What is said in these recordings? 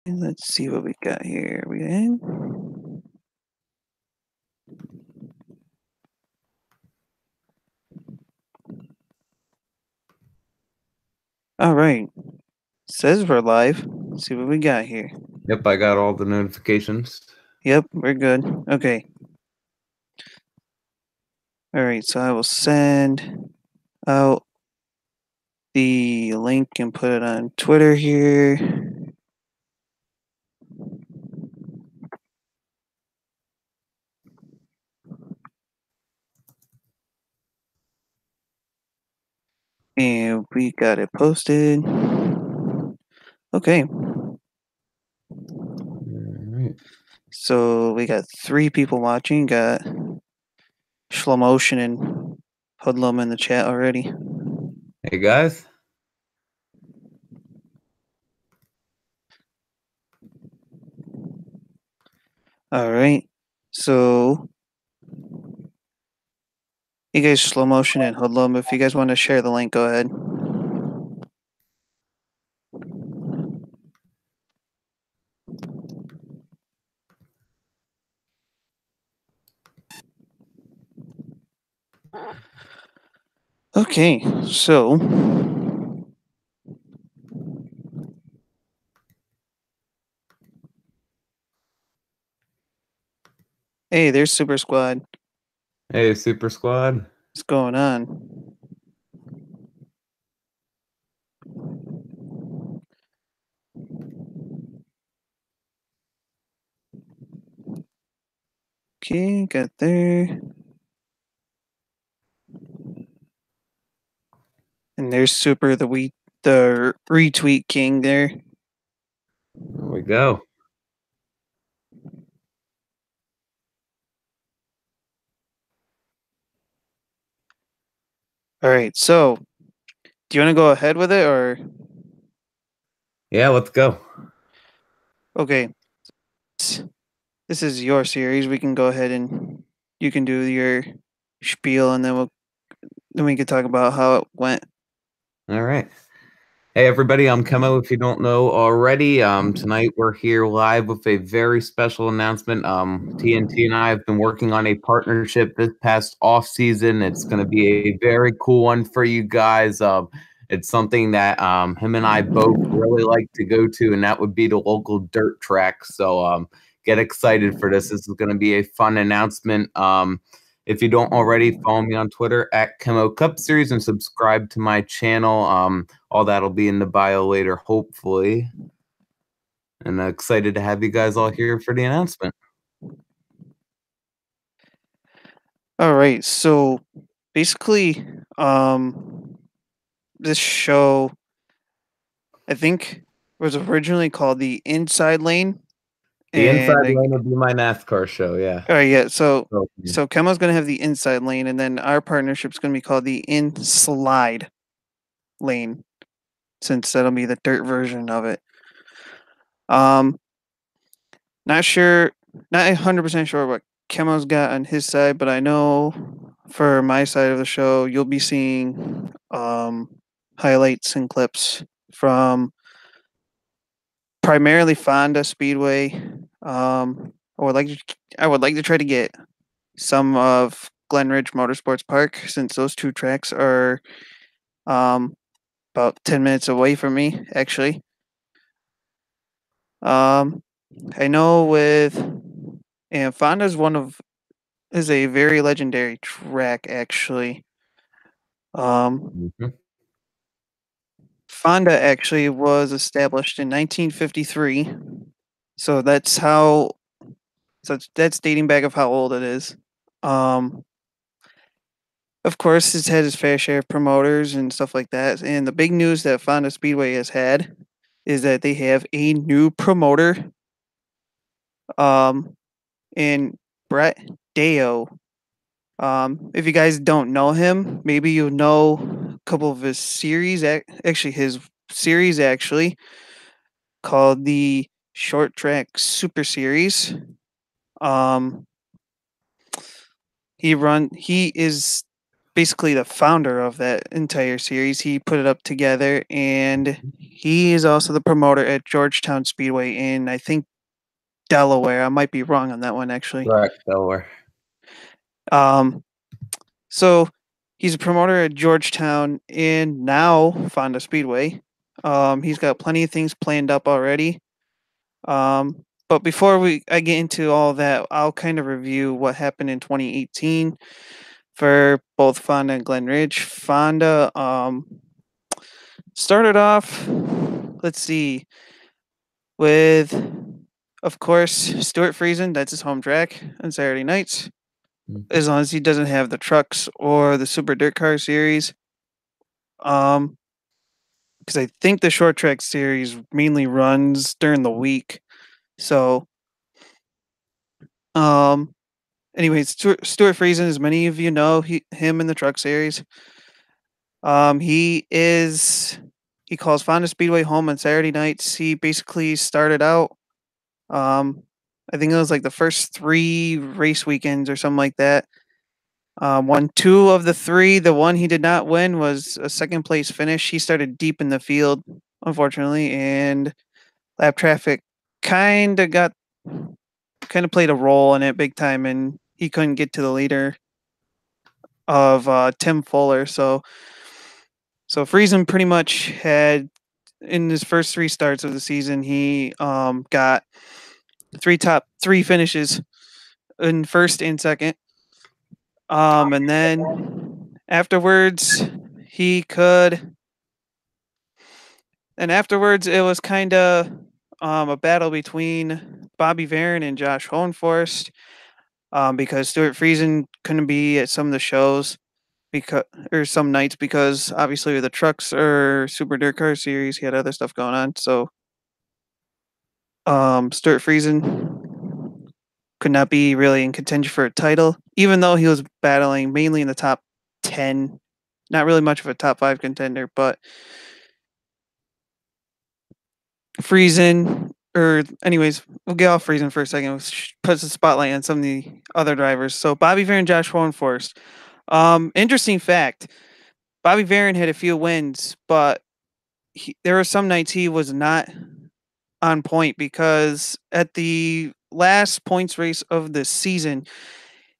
Let's see what we got here. We in? All right. Says we're live. Let's see what we got here. Yep, I got all the notifications. Yep, we're good. Okay. All right, so I will send out the link and put it on Twitter here. And we got it posted. Okay. All right. So we got 3 people watching. Got Slow Motion and Hoodlum in the chat already. Hey guys. All right. So you guys, Slow Motion and Hoodlum, if you guys want to share the link, go ahead. Okay, so hey, there's Super Squad. Hey, Super Squad. What's going on? Okay, got there. And there's Super the retweet king there. There we go. All right, so do you want to go ahead with it or? Yeah, let's go. Okay, this is your series. We can go ahead and you can do your spiel, and then we can talk about how it went. All right. Hey everybody, I'm KEMMO if you don't know already. Tonight we're here live with a very special announcement. TNT and I have been working on a partnership this past off season. It's gonna be a very cool one for you guys. It's something that him and I both really like to go to, and that would be the local dirt track. So get excited for this. This is gonna be a fun announcement. If you don't already, follow me on Twitter at KEMMO Cup Series and subscribe to my channel. All that'll be in the bio later, hopefully. And excited to have you guys all here for the announcement. All right, so basically, this show, I think, was originally called the Inside Lane, The and inside lane will be my NASCAR show, yeah. all right, yeah. So Okay. Kemo's gonna have the inside lane, and then our partnership's gonna be called the Inslide lane, since that'll be the dirt version of it. Um, not sure, not 100% sure what Kemo's got on his side, but I know for my side of the show, you'll be seeing highlights and clips from primarily Fonda Speedway. I would like to try to get some of Glenridge Motorsports Park, since those 2 tracks are about 10 minutes away from me, actually. I know and Fonda's is a very legendary track, actually. Mhm. Fonda actually was established in 1953, so that's dating back of how old it is. Um, of course, it's had its fair share of promoters and stuff like that. And the big news that Fonda Speedway has had is that they have a new promoter, um, in Brett Deo. If you guys don't know him, maybe you know a couple of his series. Actually, his series actually called the Short Track Super Series. Um, he is basically the founder of that entire series. He put it up together, and he is also the promoter at Georgetown Speedway in, I think, Delaware. I might be wrong on that one, actually. Correct, Delaware. Um, so he's a promoter at Georgetown and now Fonda Speedway. He's got plenty of things planned up already. But before I get into all that, I'll kind of review what happened in 2018 for both Fonda and Glen Ridge. Fonda started off, let's see, with, of course, Stuart Friesen. That's his home track on Saturday nights. Mhm. As long as he doesn't have the trucks or the Super Dirt Car series. Um, because I think the short track series mainly runs during the week. So, um, anyways, Stuart Friesen, as many of you know, him in the truck series. He is he calls Fonda Speedway home on Saturday nights. He basically started out. Um, I think it was like the first 3 race weekends or something like that. Won 2 of the 3. The one he did not win was a second place finish. He started deep in the field, unfortunately, and lap traffic kind of got kind of played a role in it big time, and he couldn't get to the leader of Tim Fuller. So Friesen pretty much had in his first 3 starts of the season, he got top 3 finishes in first and second. And then afterwards, he could. And afterwards, it was kind of a battle between Bobby Varon and Josh Hohenforst, because Stuart Friesen couldn't be at some of the shows because or some nights because obviously with the trucks or Super Dirt Car series, he had other stuff going on. So Stuart Friesen could not be really in contention for a title, even though he was battling mainly in the top 10. Not really much of a top 5 contender, but Friesen, or anyways, we'll get off Friesen for a second. Puts a spotlight on some of the other drivers. So Bobby Varon, Josh Hohenforst. Interesting fact: Bobby Varon had a few wins, but there were some nights he was not on point because at the last points race of the season,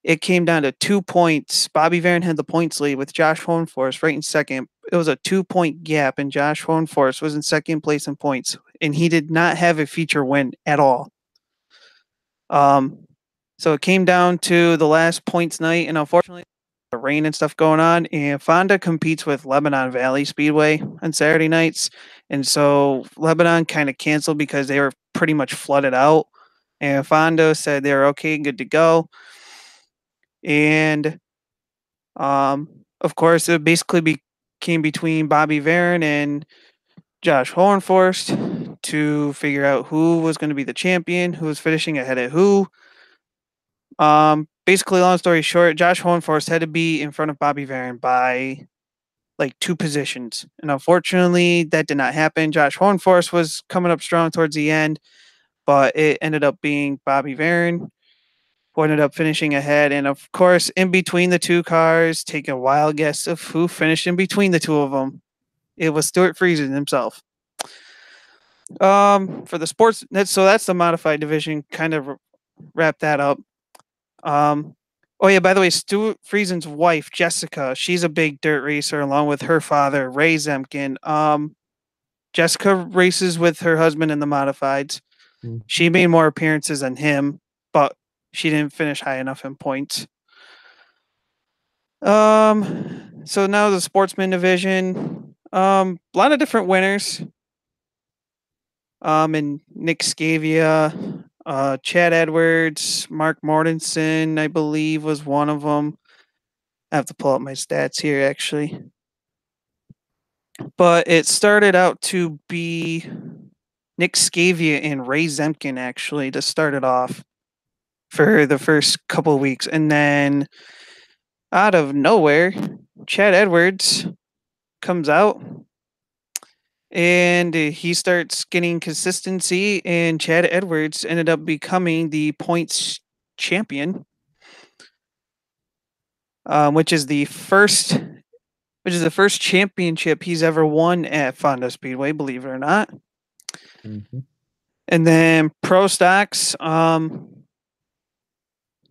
it came down to 2 points. Bobby Varon had the points lead with Josh Hohenforst right in second. It was a 2 point gap, and Josh Hohenforst was in second place in points, and he did not have a feature win at all. So it came down to the last points night, and unfortunately, the rain and stuff going on. And Fonda competes with Lebanon Valley Speedway on Saturday nights, and so Lebanon kind of canceled because they were pretty much flooded out. And Fonda said they were okay, good to go. And of course, it basically became between Bobby Varon and Josh Hohenforst to figure out who was going to be the champion, who was finishing ahead of who. Basically, long story short, Josh Hohenforst had to be in front of Bobby Varon by like 2 positions, and unfortunately, that did not happen. Josh Hohenforst was coming up strong towards the end, but it ended up being Bobby Varon who ended up finishing ahead. And of course, in between the 2 cars, take a wild guess of who finished in between the 2 of them. It was Stuart Friesen himself. For the sports, that's the modified division. Kind of wrap that up. Um, oh yeah, by the way, Stuart Friesen's wife Jessica, she's a big dirt racer along with her father Ray Zemkin. Jessica races with her husband in the modifieds. Mhm. She made more appearances than him, but she didn't finish high enough in points. So now the sportsman division. A lot of different winners. And Nick Scavia, Chad Edwards, Mark Mortensen, I believe, was one of them. I have to pull up my stats here, actually. But it started out to be Nick Scavia and Ray Zemkin, actually, to start it off for the first couple of weeks. And then out of nowhere, Chad Edwards comes out and he starts getting consistency, and Chad Edwards ended up becoming the points champion. which is the first championship he's ever won at Fonda Speedway, believe it or not. Mhm. And then Pro Stocks,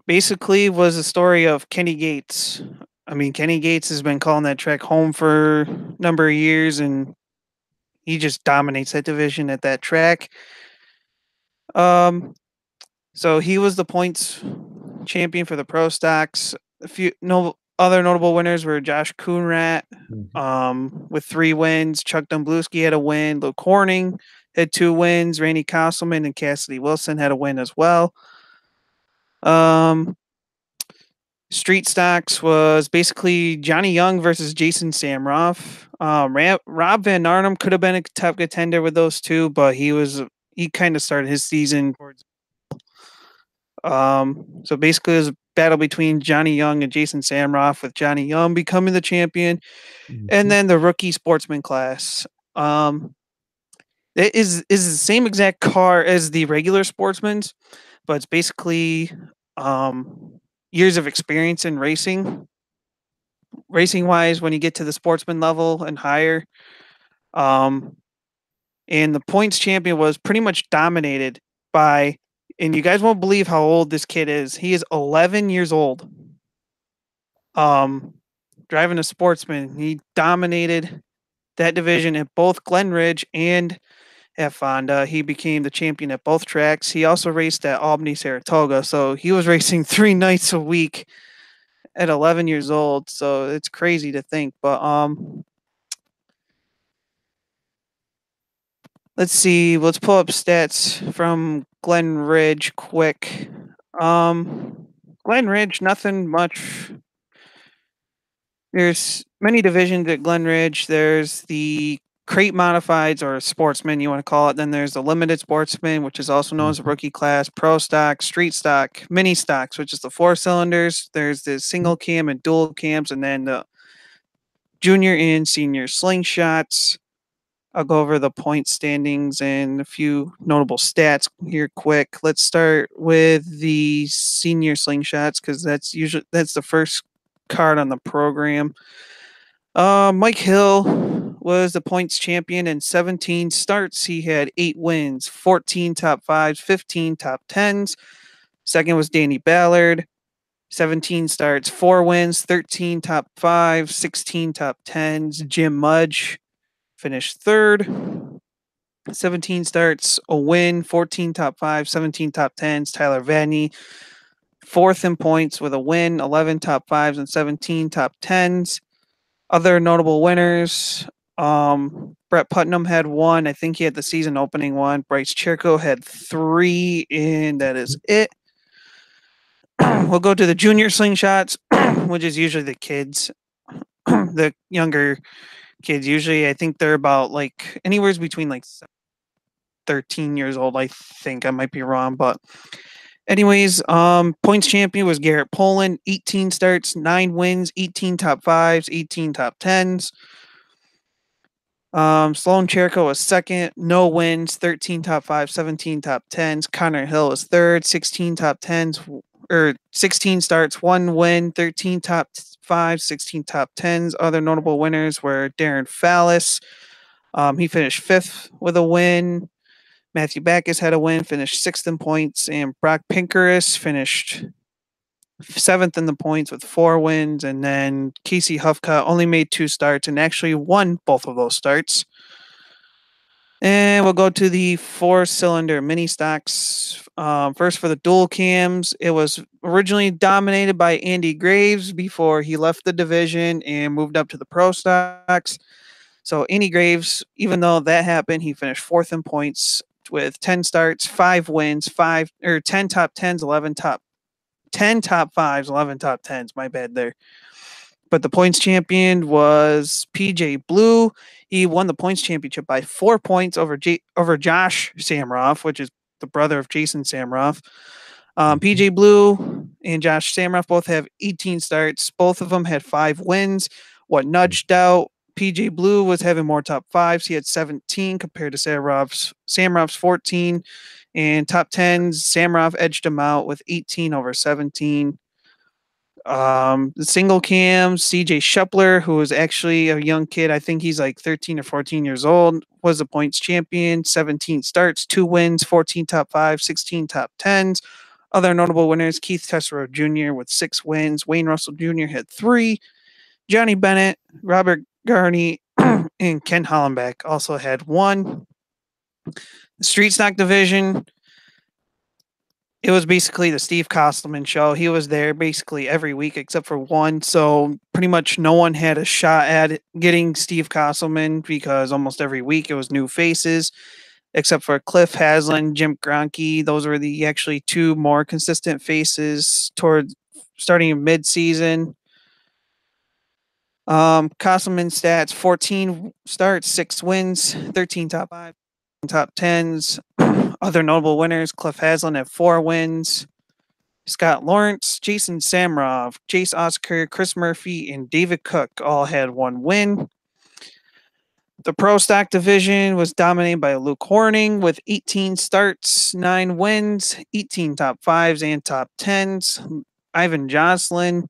basically was the story of Kenny Gates. I mean, Kenny Gates has been calling that track home for a number of years, and he just dominates that division at that track. Um, so he was the points champion for the Pro Stocks. A few no other notable winners were Josh Coonrat, Mhm. with 3 wins. Chuck Dumbluski had a win. Luke Corning had 2 wins. Randy Castleman and Cassidy Wilson had a win as well. Um, Street Stocks was basically Johnny Young versus Jason Samroff. Rob Van Arnhem could have been a tough contender with those two, but he kind of started his season towards. So basically, it was a battle between Johnny Young and Jason Samroff, with Johnny Young becoming the champion, and Mhm. then the rookie sportsman class. Um, it is the same exact car as the regular sportsman's, but it's basically um, years of experience in racing. Racing wise, when you get to the sportsman level and higher, um, and the points champion was pretty much dominated by, and you guys won't believe how old this kid is. He is 11 years old. Um, Driving a sportsman, he dominated that division at both Glen Ridge and at Fonda. He became the champion at both tracks. He also raced at Albany, Saratoga. So he was racing 3 nights a week at 11 years old. So it's crazy to think. But let's see. Let's pull up stats from Glen Ridge quick. Um, Glen Ridge, nothing much. There's many divisions at Glen Ridge. There's the crate modifieds, or sportsman, you want to call it. Then there's the limited sportsman, which is also known as a Mhm. rookie class, pro stock, street stock, mini stocks, which is the 4 cylinders. There's the single cam and dual cams, and then the junior and senior slingshots. I'll go over the point standings and a few notable stats here quick. Let's start with the senior slingshots, because that's the first card on the program. Mike Hill was the points champion in 17 starts. He had 8 wins, 14 top fives, 15 top tens. Second was Danny Ballard, 17 starts, 4 wins, 13 top fives, 16 top tens. Jim Mudge finished third, 17 starts, a win, 14 top fives, 17 top tens. Tyler Vadney, fourth in points with a win, 11 top fives, and 17 top tens. Other notable winners, Brett Putnam had 1. I think he had the season opening one. Bryce Chirko had 3, and that is it. We'll go to the junior slingshots, which is usually the kids, the younger kids. Usually, I think they're about like anywhere between like 13 years old. I think I might be wrong, but anyways, points champion was Garrett Poland, 18 starts, 9 wins, 18 top fives, 18 top tens. Sloan Cherko was second, no wins, 13 top fives, 17 top tens. Connor Hill was third, 16 top tens, or 16 starts, 1 win, 13 top fives, 16 top tens. Other notable winners were Darren Fallis. He finished fifth with a win. Matthew Backus had a win, finished sixth in points, and Brock Pinkerus finished seventh in the points with 4 wins. And then Casey Huffcutt only made 2 starts and actually won both of those starts. And we'll go to the 4-cylinder mini stocks. First, for the dual cams, it was originally dominated by Andy Graves before he left the division and moved up to the pro stocks. So Andy Graves, even though that happened, he finished fourth in points with 10 starts, 5 wins, 10 top tens, 10 top fives, 11 top tens. My bad there. But the points champion was PJ Blue. He won the points championship by 4 points over Josh Samroff, which is the brother of Jason Samroff. Mhm. PJ Blue and Josh Samroff both have 18 starts. Both of them had 5 wins. What nudged out PJ Blue was having more top fives. He had 17 compared to Samroff's 14. And top tens, Samroff edged him out with 18 over 17. The single cam, CJ Shepler, who was actually a young kid. I think he's like 13 or 14 years old, was the points champion, 17 starts, 2 wins, 14 top five, 16 top tens. Other notable winners, Keith Tessero Jr. with 6 wins, Wayne Russell Jr. had 3, Johnny Bennett, Robert Garney, and Ken Hollenbeck also had 1. The street stock division, it was basically the Steve Kostelman show. He was there basically every week except for one. So pretty much no one had a shot at getting Steve Kostelman because almost every week it was new faces, except for Cliff Haslam, Jim Gronke. Those were the actually 2 more consistent faces towards starting in mid-season. Kostelman stats: 14 starts, 6 wins, 13 top 5, top 10s. Other notable winners: Cliff Haslam at 4 wins. Scott Lawrence, Jason Samrov, Jace Oscar, Chris Murphy, and David Cook all had 1 win. The pro stock division was dominated by Luke Horning with 18 starts, 9 wins, 18 top 5s and top 10s. Ivan Jocelyn,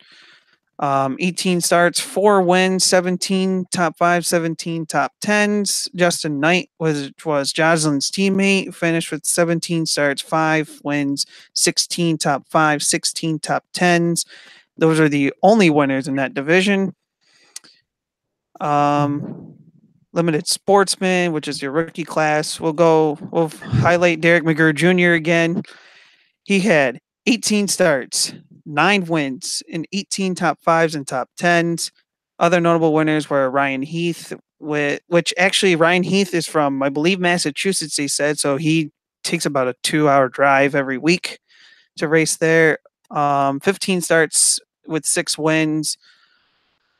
18 starts, 4 wins, 17 top 5, 17 top 10s. Justin Knight was Jocelyn's teammate, finished with 17 starts, 5 wins, 16 top 5, 16 top 10s. Those are the only winners in that division. Limited Sportsman, which is your rookie class. We'll highlight Derek McGurr Jr. again. He had 18 starts, 9 wins, and 18 top 5s and top 10s. Other notable winners were Ryan Heath, which actually Ryan Heath is from, I believe, Massachusetts, they said. So he takes about a 2-hour drive every week to race there. 15 starts with 6 wins.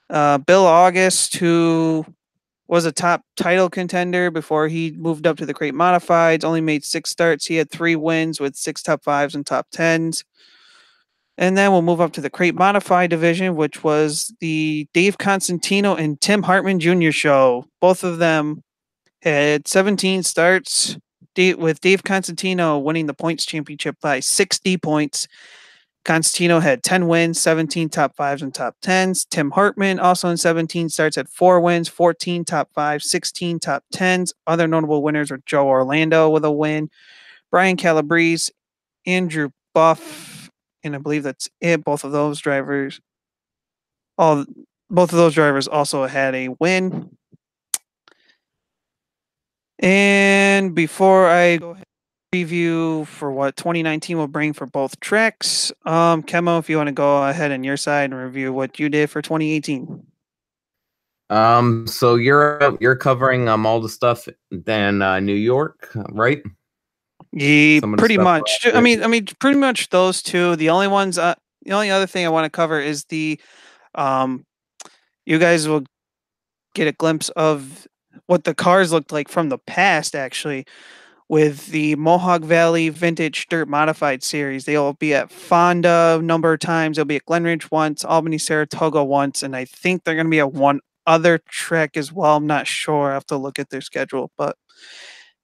Bill August, who was a top title contender before he moved up to the crate modifieds, only made 6 starts. He had 3 wins with 6 top 5s and top 10s. And then we'll move up to the crate modified division, which was the Dave Constantino and Tim Hartman Jr. show. Both of them had 17 starts, with Dave Constantino winning the points championship by 60 points. Constantino had 10 wins, 17 top 5s and top 10s. Tim Hartman also in 17 starts at 4 wins, 14 top 5s, 16 top 10s. Other notable winners were Joe Orlando with a win, Brian Calabrese, Andrew Buff, and I believe that's it. Both of those drivers also had a win. And before I go ahead preview for what 2019 will bring for both tracks. KEMMO, if you want to go ahead on your side and review what you did for 2018. So you're covering all the stuff in New York, right? Yeah, Some of the pretty stuff. much. I mean, pretty much those two. The only ones. The only other thing I want to cover is the. You guys will get a glimpse of what the cars looked like from the past, actually, with the Mohawk Valley Vintage Dirt Modified Series. They'll be at Fonda a number of times. They'll be at Glenridge once, Albany, Saratoga once, and I think they're going to be at one other track as well. I'm not sure. I have to look at their schedule, but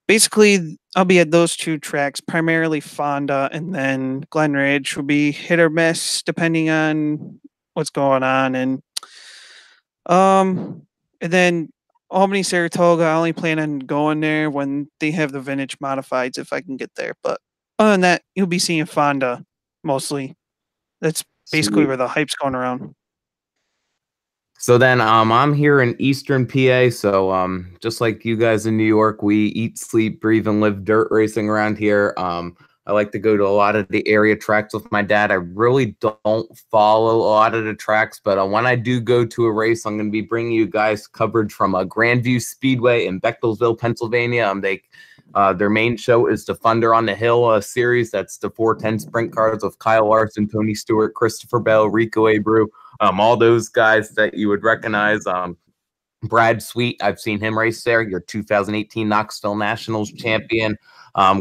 basically, I'll be at those 2 tracks, primarily Fonda, and then Glenridge will be hit or miss depending on what's going on. And then Albany, Saratoga, I only plan on going there when they have the vintage modifieds if I can get there. But other than that, you'll be seeing Fonda mostly. That's basically Sweet. where the hype's going around. So then I'm here in Eastern PA, so just like you guys in New York, we eat, sleep, breathe, and live dirt racing around here. I like to go to a lot of the area tracks with my dad. I really don't follow a lot of the tracks, but when I do go to a race, I'm going to be bringing you guys coverage from Grandview Speedway in Bechtelsville, Pennsylvania. Their main show is the Thunder on the Hill series. That's the 410 sprint cars with Kyle Larson, Tony Stewart, Christopher Bell, Rico Abreu, all those guys that you would recognize. Brad Sweet, I've seen him race there. Your 2018 Knoxville Nationals champion.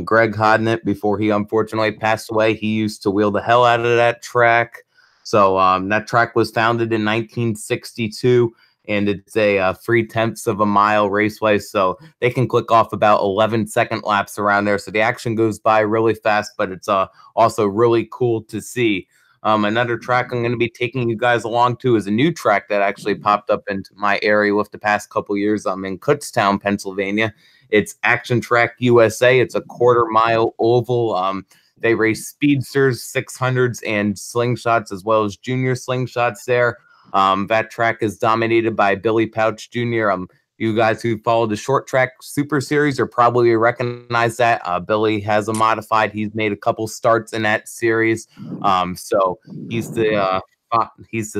Greg Hodnett, before he unfortunately passed away, he used to wheel the hell out of that track. So that track was founded in 1962, and it's a 3/10 of a mile raceway. So they can click off about 11-second laps around there. So the action goes by really fast, but it's also really cool to see. Another track I'm going to be taking you guys along to is a new track that actually popped up into my area with the past couple years. I'm in Kutztown, Pennsylvania. It's Action Track USA. It's a quarter-mile oval. They race speedsters, 600s, and slingshots, as well as junior slingshots there. That track is dominated by Billy Pouch Jr. You guys who follow the short track super series are probably recognize that. Billy has a modified. He's made a couple starts in that series. So he's the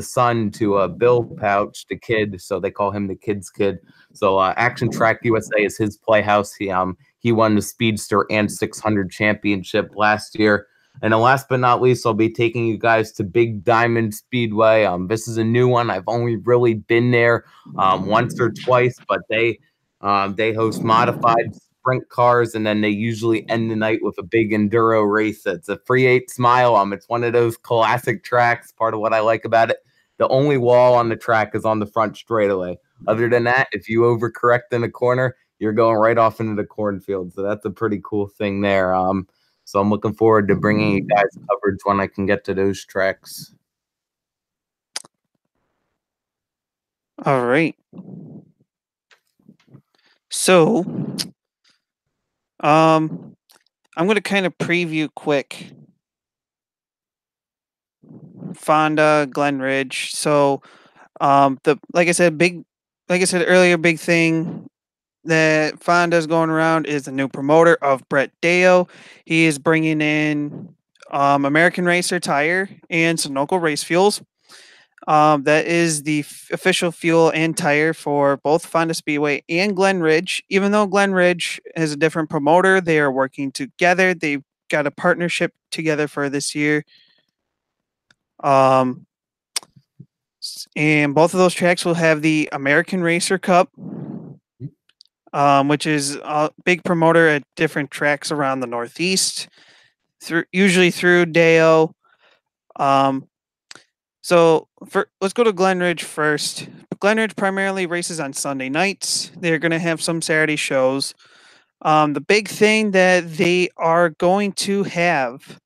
son to Bill Pouch, the kid. So they call him the kid's kid. So Action Track USA is his playhouse. He won the Speedster and 600 championship last year. And then last but not least, I'll be taking you guys to Big Diamond Speedway. This is a new one. I've only really been there once or twice, but they host modified sprint cars, and then they usually end the night with a big enduro race. It's a free 8 mile. It's one of those classic tracks. Part of what I like about it. The only wall on the track is on the front straightaway. Other than that, if you overcorrect in a corner, you're going right off into the cornfield. So that's a pretty cool thing there. So I'm looking forward to bringing you guys coverage when I can get to those tracks. All right. So, I'm going to kind of preview quick Fonda, Glen Ridge. So, like I said earlier, big thing that Fonda's going around is the new promoter of Brett Deo. He is bringing in American Racer Tire and Sunoco Race Fuels. That is the official fuel and tire for both Fonda Speedway and Glen Ridge. Even though Glen Ridge is a different promoter, they are working together. They've got a partnership together for this year. And both of those tracks will have the American Racer Cup, which is a big promoter at different tracks around the Northeast, usually through Deo. So let's go to Glen Ridge first. Glen Ridge primarily races on Sunday nights. They're going to have some Saturday shows. The big thing that they are going to have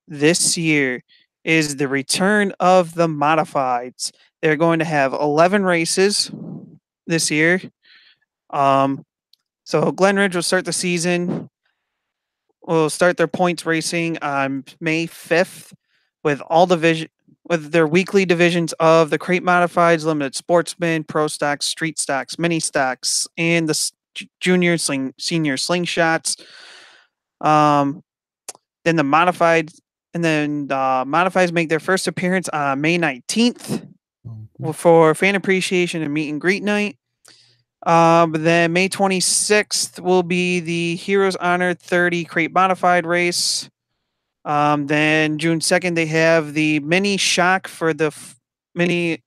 this year is the return of the modifieds. They're going to have 11 races this year. So Glen Ridge will start the season. Will start their points racing on May 5th with their weekly divisions of the crate modifieds, limited sportsman, pro stocks, street stocks, mini stocks, and the senior slingshots. Then the modifieds make their first appearance on May 19th for fan appreciation and meet and greet night. But then May 26th will be the Heroes Honor 30 crate modified race. Then June 2nd, they have the mini shock for the mini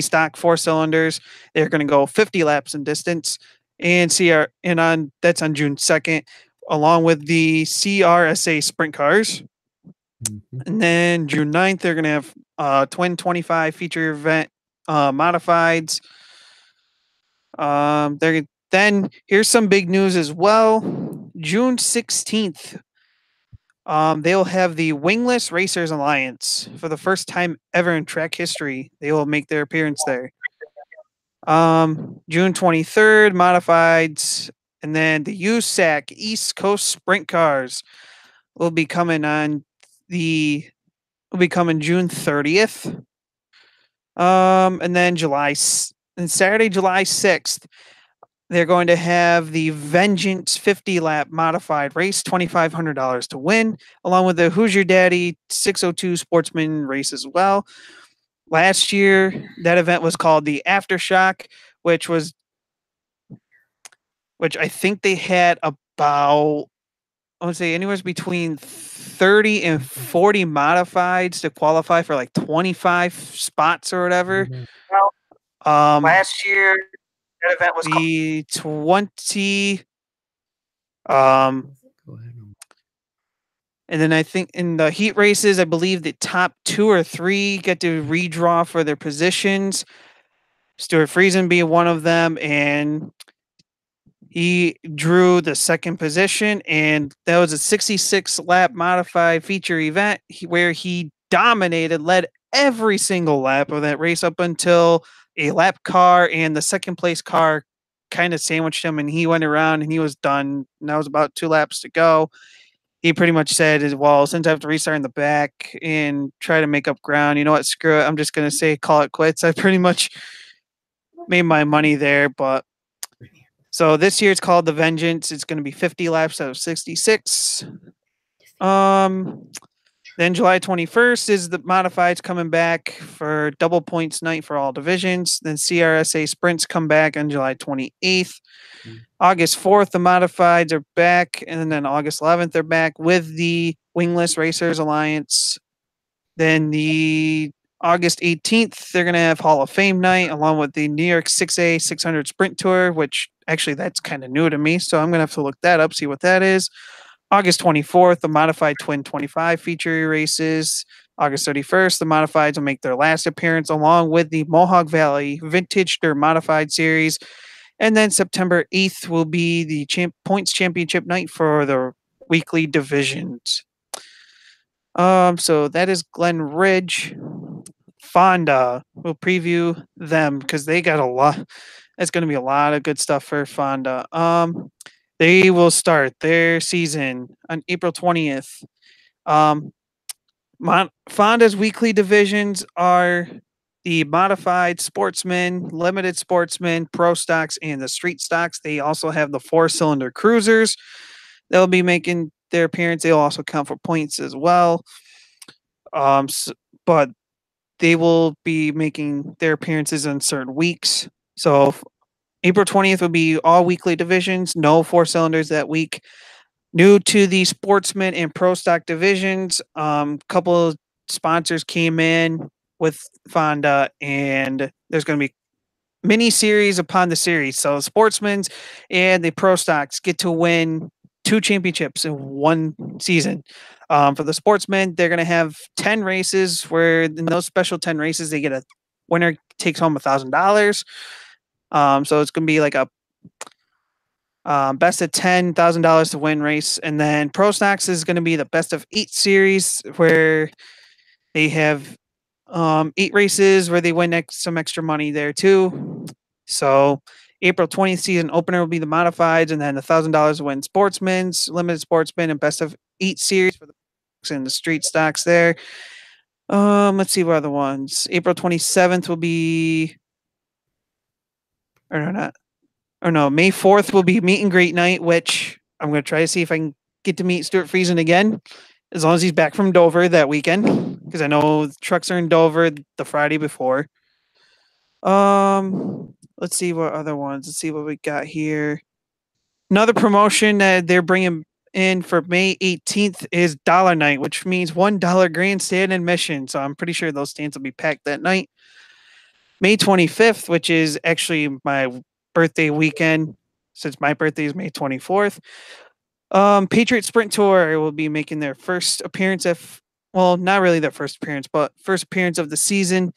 stock 4 cylinders. They're going to go 50 laps in distance, and that's on June 2nd, along with the CRSA sprint cars. Mm-hmm. And then June 9th, they're going to have Twin 25 feature event modifieds. Then here's some big news as well. June 16th, they'll have the Wingless Racers Alliance for the first time ever in track history. They will make their appearance there. June 23rd, modifieds, and then the USAC East Coast Sprint Cars will be coming June 30th. And then Saturday, July 6th, they're going to have the Vengeance 50 lap modified race, $2,500 to win, along with the Who's Your Daddy 602 Sportsman race as well. Last year, that event was called the Aftershock, which I think they had about, I would say, anywhere between 30 and 40 modifieds to qualify for like 25 spots or whatever. Mm-hmm. Last year, that event was the 20. And then I think in the heat races, I believe the top 2 or 3 get to redraw for their positions. Stuart Friesen being one of them, and He drew the second position, and that was a 66 lap modified feature event where he dominated, led every single lap of that race up until a lap car and the second place car kind of sandwiched him, and he went around and he was done. And that was about 2 laps to go. He pretty much said, well, since I have to restart in the back and try to make up ground, you know what, screw it. I'm just going to say, call it quits. I pretty much made my money there. But so this year it's called the Vengeance. It's going to be 50 laps out of 66. Then July 21st is the modifieds coming back for double points night for all divisions. Then CRSA sprints come back on July 28th. August 4th, the modifieds are back. And then August 11th, they're back with the Wingless Racers Alliance. Then the August 18th, they're going to have Hall of Fame night along with the New York 6A 600 Sprint Tour, which actually that's kind of new to me. So I'm going to have to look that up, see what that is. August 24th, the Modified Twin 25 feature races. August 31st, the Modifieds will make their last appearance along with the Mohawk Valley Vintage Dirt Modified Series. And then September 8th will be the points championship night for the weekly divisions. So that is Glen Ridge. Fonda. We'll preview them because they got a lot. It's going to be a lot of good stuff for Fonda. They will start their season on April 20th. Fonda's weekly divisions are the modified sportsman, limited sportsman, pro stocks, and the street stocks. They also have the 4-cylinder cruisers. They'll be making their appearance. They'll also count for points as well. But they will be making their appearances on certain weeks. So April 20th will be all weekly divisions, no 4-cylinders that week. New to the sportsman and pro stock divisions, couple of sponsors came in with Fonda, and there's going to be mini series upon the series. So sportsmen's and the pro stocks get to win 2 championships in one season. For the sportsmen, they're going to have 10 races where in those special 10 races, they get a winner takes home $1,000. So it's going to be like a best of $10,000 to win race. And then Pro Stocks is going to be the best of 8 series where they have 8 races where they win some extra money there too. So April 20th season opener will be the modifieds, and then $1,000 to win sportsmen's, limited sportsman, and best of 8 series for the and the street stocks there. Let's see what other ones. April 27th will be, or not, or no, May 4th will be meet and greet night, which I'm going to try to see if I can get to meet Stuart Friesen again, as long as he's back from Dover that weekend, because I know the trucks are in Dover the Friday before. Let's see what other ones. Let's see what we got here. Another promotion that they're bringing in for May 18th is Dollar Night, which means $1 grandstand admission. So I'm pretty sure those stands will be packed that night. May 25th, which is actually my birthday weekend, since my birthday is May 24th. Patriot Sprint Tour will be making their first appearance well, not really their first appearance, but first appearance of the season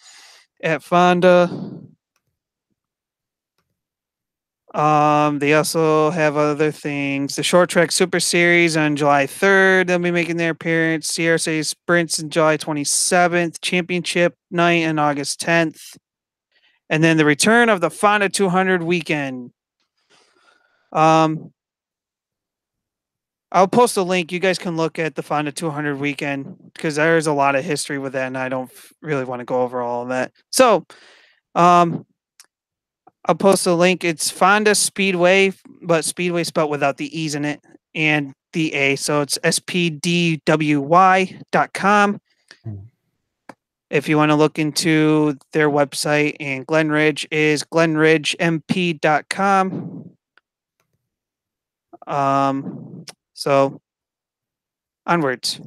at Fonda. They also have other things. The Short Track Super Series on July 3rd, they'll be making their appearance. CRSA Sprints on July 27th, Championship Night on August 10th. And then the return of the Fonda 200 weekend. I'll post a link. You guys can look at the Fonda 200 weekend because there's a lot of history with that, and I don't really want to go over all of that. So, I'll post a link. It's Fonda Speedway, but Speedway spelled without the E's in it and the A. So it's spdwy.com. If you want to look into their website, and Glen Ridge is glenridgemp.com. So onwards.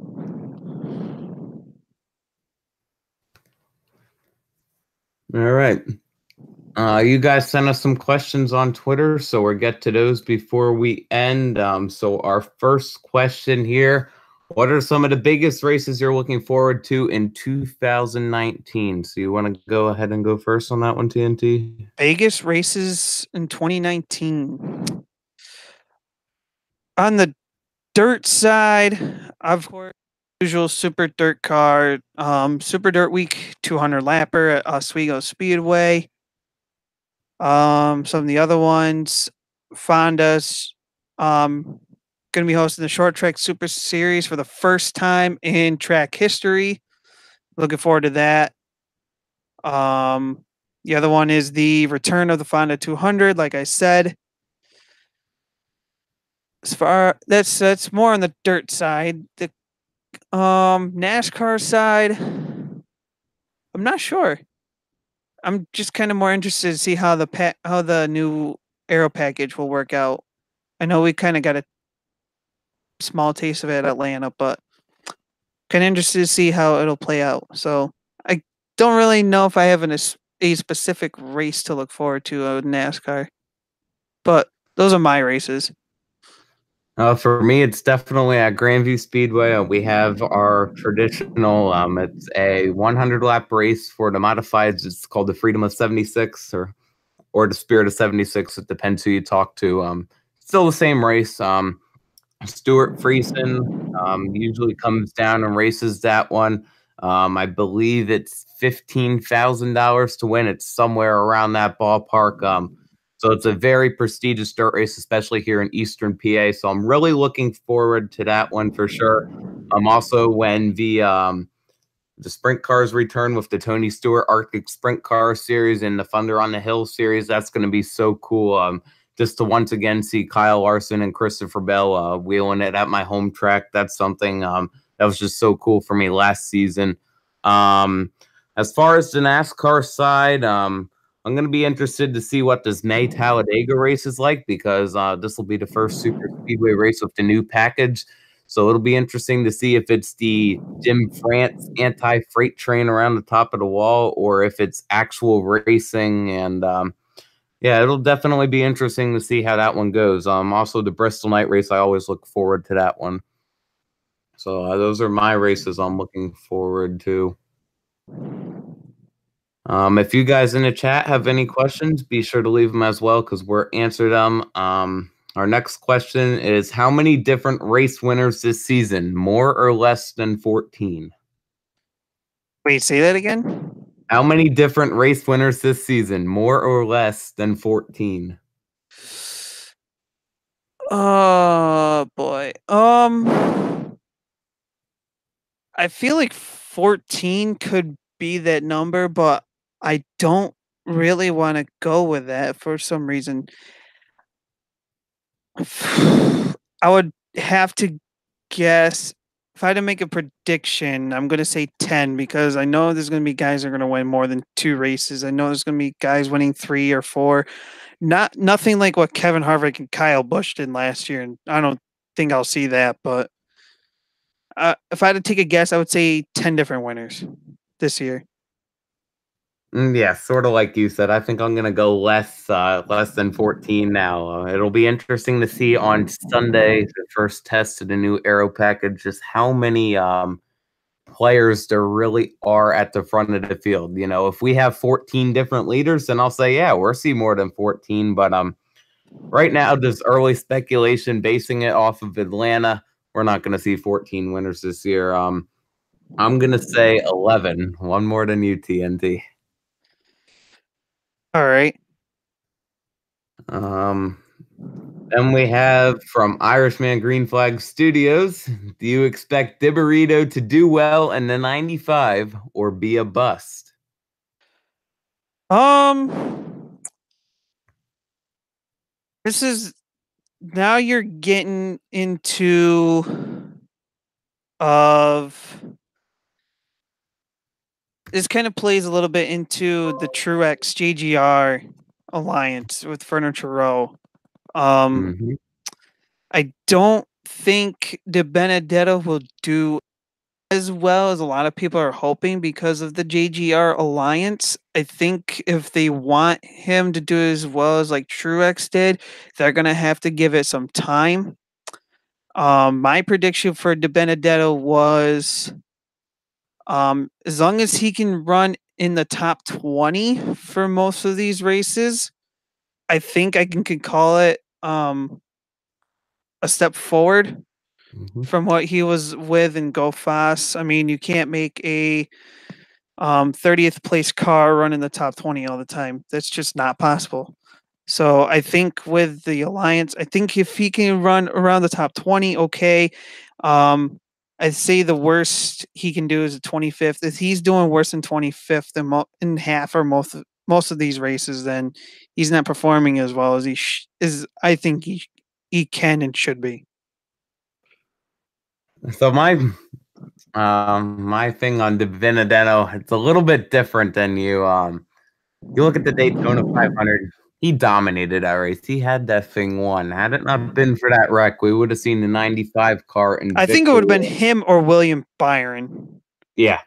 All right. You guys sent us some questions on Twitter, so we'll get to those before we end. So our first question here, what are some of the biggest races you're looking forward to in 2019? So you want to go ahead and go first on that one, TNT? Vegas races in 2019. On the dirt side, of course, usual super dirt car, super dirt week 200 lapper at Oswego Speedway. Some of the other ones, Fonda's going to be hosting the short track super series for the first time in track history. Looking forward to that. Um, the other one is the return of the Fonda 200. Like I said, as far that's more on the dirt side. The NASCAR side, I'm not sure. I'm just kind of more interested to see how how the new aero package will work out. I know we kind of got a small taste of it at Atlanta, but kind of interested to see how it'll play out. So I don't really know if I have a specific race to look forward to in NASCAR, but those are my races. For me, it's definitely at Grandview Speedway. We have our traditional. It's a 100 lap race for the modifieds. It's called the Freedom of 76 or the Spirit of 76. It depends who you talk to. Still the same race. Stuart Friesen usually comes down and races that one. I believe it's $15,000 to win. It's somewhere around that ballpark. So it's a very prestigious dirt race, especially here in Eastern PA. So I'm really looking forward to that one for sure. Also when the sprint cars return with the Tony Stewart Arctic Sprint Car Series and the Thunder on the Hill Series. That's going to be so cool. Just to once again see Kyle Larson and Christopher Bell wheeling it at my home track. That's something that was just so cool for me last season. As far as the NASCAR side, I'm going to be interested to see what this May Talladega race is like because this will be the first super speedway race with the new package. So it'll be interesting to see if it's the Jim France anti-freight train around the top of the wall or if it's actual racing. And yeah, it'll definitely be interesting to see how that one goes. Also, the Bristol night race, I always look forward to that one. So those are my races I'm looking forward to. If you guys in the chat have any questions, be sure to leave them as well because we'll answer them. Our next question is, how many different race winners this season? More or less than 14? Wait, say that again? How many different race winners this season? More or less than 14? Oh boy. I feel like 14 could be that number, but I don't really want to go with that for some reason. I would have to guess if I had to make a prediction, I'm going to say 10 because I know there's going to be guys that are going to win more than 2 races. I know there's going to be guys winning 3 or 4. Nothing like what Kevin Harvick and Kyle Busch did last year, and I don't think I'll see that, but if I had to take a guess, I would say 10 different winners this year. Yeah, sort of like you said. I think I'm gonna go less than 14 now. It'll be interesting to see on Sunday, the first test of the new Aero package, just how many players there really are at the front of the field. You know, if we have 14 different leaders, then I'll say, yeah, we'll see more than 14. But right now, just early speculation, basing it off of Atlanta, we're not gonna see 14 winners this year. I'm gonna say 11, one more than you, TNT. All right. Then we have from Irishman Green Flag Studios. Do you expect Diburito to do well in the 95 or be a bust? Um, this is now you're getting into of this kind of plays a little bit into the Truex JGR alliance with Furniture Row. Um, Mm-hmm. I don't think De Benedetto will do as well as a lot of people are hoping because of the JGR alliance. I think if they want him to do as well as like Truex did, they're gonna have to give it some time. My prediction for De Benedetto was as long as he can run in the top 20 for most of these races, I think I can could call it a step forward Mhm. from what he was with in Go Fast. I mean, you can't make a 30th place car run in the top 20 all the time. That's just not possible. So I think with the alliance, I think if he can run around the top 20, okay. Um, I'd say the worst he can do is a 25th. If he's doing worse than 25th in half or most of these races, then he's not performing as well as is. I think he can and should be. So my thing on De Benedetto, it's a little bit different than you. You look at the Daytona 500. He dominated that race. He had that thing won. Had it not been for that wreck, we would have seen the 95 car in I think it would have victory. been him or William Byron. Yeah,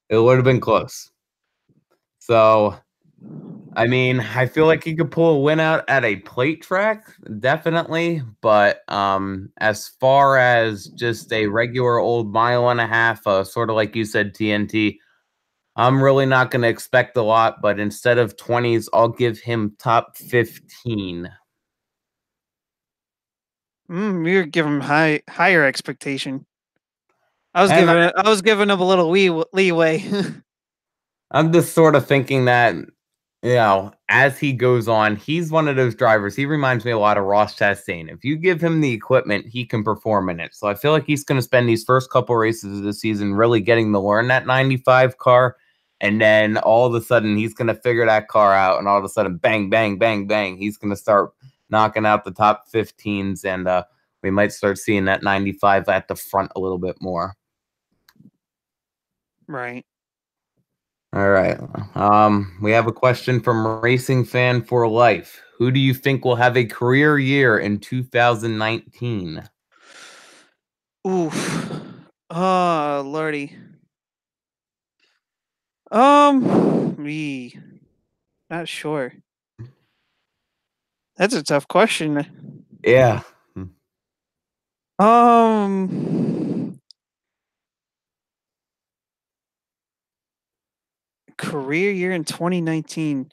it would have been close. So, I mean, I feel like he could pull a win out at a plate track, definitely. But as far as just a regular old mile and a half, sort of like you said, TNT, I'm really not going to expect a lot. But instead of 20s, I'll give him top 15. You're giving higher expectation. And I was giving him a little leeway. I'm just sort of thinking that, as he goes on, he's one of those drivers. He reminds me a lot of Ross Chastain. If you give him the equipment, he can perform in it. So I feel like he's going to spend these first couple races of the season really getting to learn that 95 car. And then all of a sudden, he's going to figure that car out. And all of a sudden, bang, bang, bang, bang, he's going to start knocking out the top 15s. And we might start seeing that 95 at the front a little bit more. Right. All right. We have a question from Racing Fan for Life. Who do you think will have a career year in 2019? Oof. Oh, lordy. Me. Not sure. That's a tough question. Yeah. Um, career year in 2019.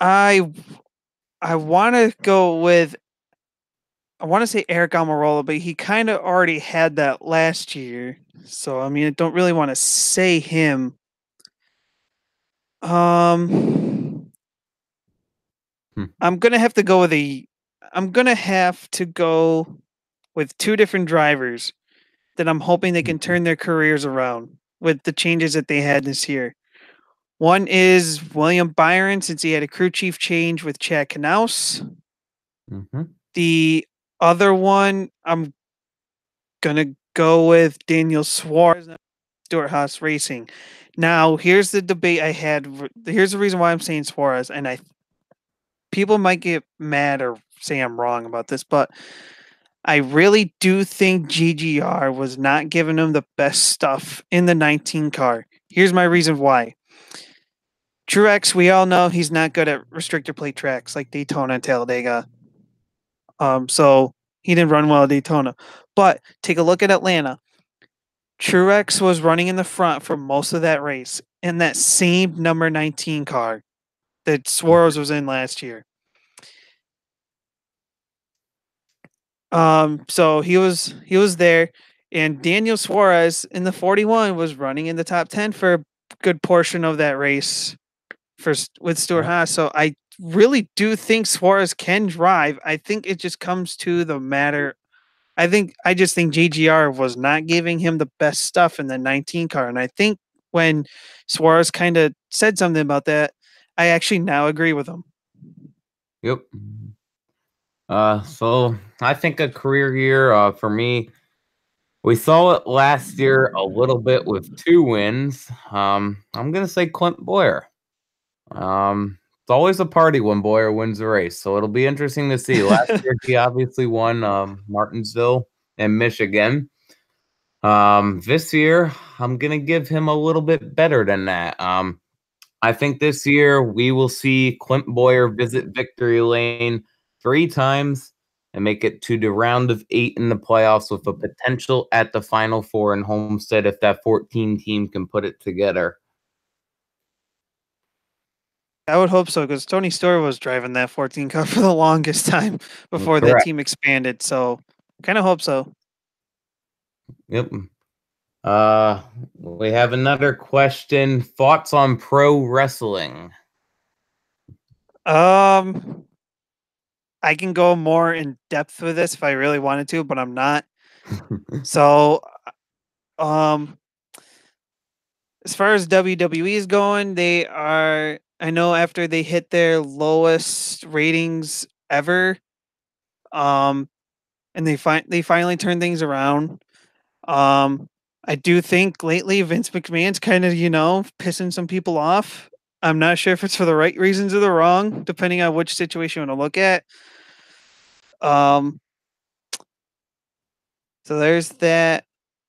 I I want to go with I want to say Eric Almirola, but he kind of already had that last year. So I mean, I don't really want to say him. Um, Hmm. I'm gonna have to go with I'm gonna have to go with two different drivers that I'm hoping they can turn their careers around with the changes that they had this year. One is William Byron, since he had a crew chief change with Chad Knaus. Mm-hmm. The other one, I'm gonna go with Daniel Suarez, Stuart Haas Racing. Now, here's the debate I had. Here's the reason why I'm saying Suarez, and I people might get mad or say I'm wrong about this, but I really do think GGR was not giving him the best stuff in the 19 car. Here's my reason why. Truex, we all know he's not good at restrictor plate tracks like Daytona and Talladega. So he didn't run well at Daytona. But take a look at Atlanta. Truex was running in the front for most of that race in that same number 19 car that Suarez was in last year. So he was there, and Daniel Suarez in the 41 was running in the top 10 for a good portion of that race with Stuart Yep. Haas. So I really do think Suarez can drive. I think it just comes to the matter. I just think GGR was not giving him the best stuff in the 19 car, and I think when Suarez kind of said something about that, I actually now agree with him. Yep. So I think a career year for me, we saw it last year a little bit with 2 wins. I'm gonna say Clint Boyer. It's always a party when Boyer wins a race, so it'll be interesting to see. Last year, he obviously won Martinsville and Michigan. This year, I'm gonna give him a little bit better than that. I think this year we will see Clint Boyer visit victory lane 3 times and make it to the round of 8 in the playoffs with a potential at the Final Four in Homestead if that 14 team can put it together. I would hope so because Tony Stewart was driving that 14 car for the longest time before that Correct. team expanded. So, kind of hope so. Yep. Uh, we have another question. Thoughts on pro wrestling? Um, I can go more in depth with this if I really wanted to, but I'm not. So, um, as far as WWE is going, they are. I know after they hit their lowest ratings ever, um, and they finally turned things around. Um, I do think lately Vince McMahon's kind of pissing some people off. I'm not sure if it's for the right reasons or the wrong, depending on which situation you want to look at. Um, so there's that.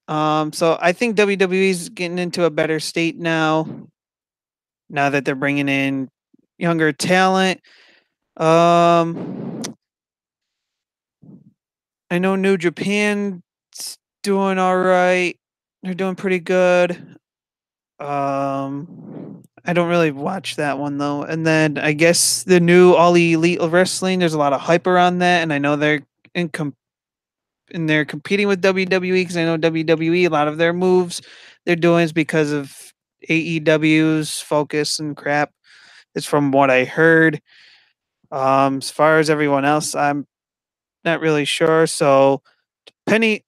So I think WWE's getting into a better state now. Now that they're bringing in younger talent. Um, I know New Japan's doing all right. They're doing pretty good. I don't really watch that one though. And then I guess the new All Elite Wrestling. There's a lot of hype around that, and I know they're in and they're competing with WWE because I know WWE. A lot of their moves they're doing is because of AEW's focus and crap. It's from what I heard. As far as everyone else, I'm not really sure. So Penny.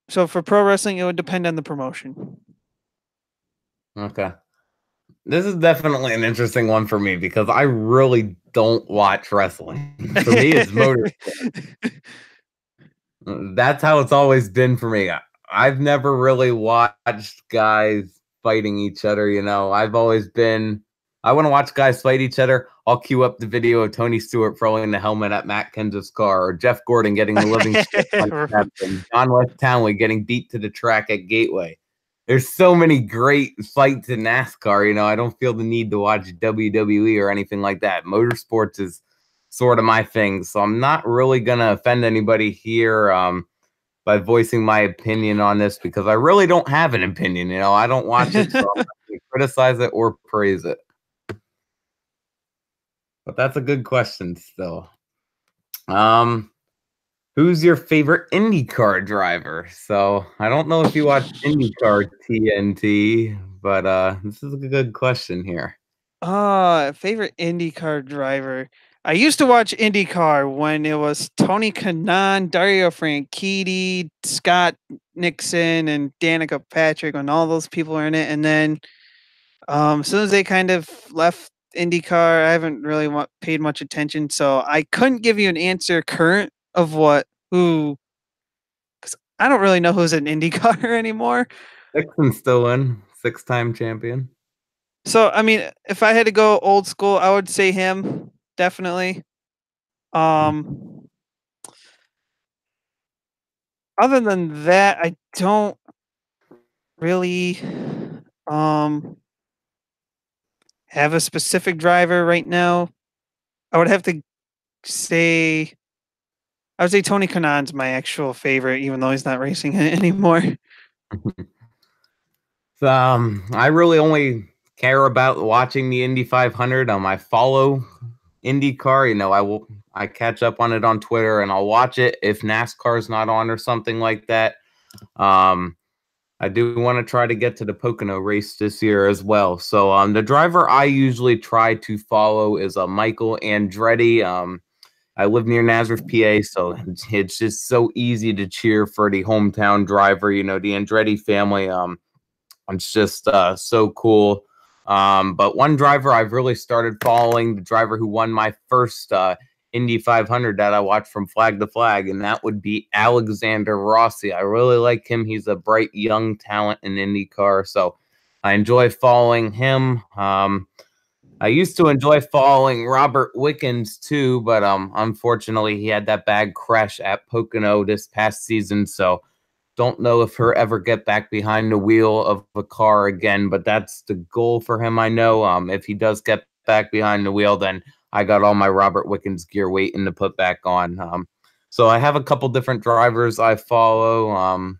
So for pro wrestling, it would depend on the promotion. Okay. This is definitely an interesting one for me because I really don't watch wrestling. For me, it's motor. That's how it's always been for me. I've never really watched guys fighting each other. I've always been, I want to watch guys fight each other. I'll queue up the video of Tony Stewart throwing the helmet at Matt Kenseth's car, or Jeff Gordon getting the living shit punched out of him, John West Townley getting beat to the track at Gateway. There's so many great fights in NASCAR. I don't feel the need to watch WWE or anything like that. Motorsports is sort of my thing. So I'm not really going to offend anybody here by voicing my opinion on this because I really don't have an opinion. I don't watch it, so I'm not going to criticize it or praise it. But that's a good question still. Who's your favorite IndyCar driver? So I don't know if you watch IndyCar TNT, but this is a good question here. Favorite IndyCar driver. I used to watch IndyCar when it was Tony Kanaan, Dario Franchitti, Scott Nixon, and Danica Patrick, when all those people were in it. And then, as soon as they kind of left IndyCar, I haven't really paid much attention. So I couldn't give you an answer current of who, because I don't really know who's in IndyCar anymore. Dixon's still in, six-time champion. So, I mean, if I had to go old school, I would say him, definitely. Um, Other than that, I don't really um have a specific driver right now. I would have to say I would say Tony Kanaan's my actual favorite, even though he's not racing it anymore. I really only care about watching the Indy 500. I follow IndyCar. I catch up on it on Twitter, and I'll watch it if NASCAR's not on or something like that. I do want to try to get to the Pocono race this year as well. So the driver I usually try to follow is Michael Andretti. I live near Nazareth, PA, so it's just so easy to cheer for the hometown driver. The Andretti family. It's just so cool. But one driver I've really started following, the driver who won my first Indy 500 that I watched from flag to flag, and that would be Alexander Rossi. I really like him. He's a bright young talent in IndyCar, so I enjoy following him. I used to enjoy following Robert Wickens too, but unfortunately he had that bad crash at Pocono this past season, so don't know if he'll ever get back behind the wheel of a car again, but that's the goal for him. I know if he does get back behind the wheel, then I got all my Robert Wickens gear waiting to put back on. So I have a couple different drivers I follow.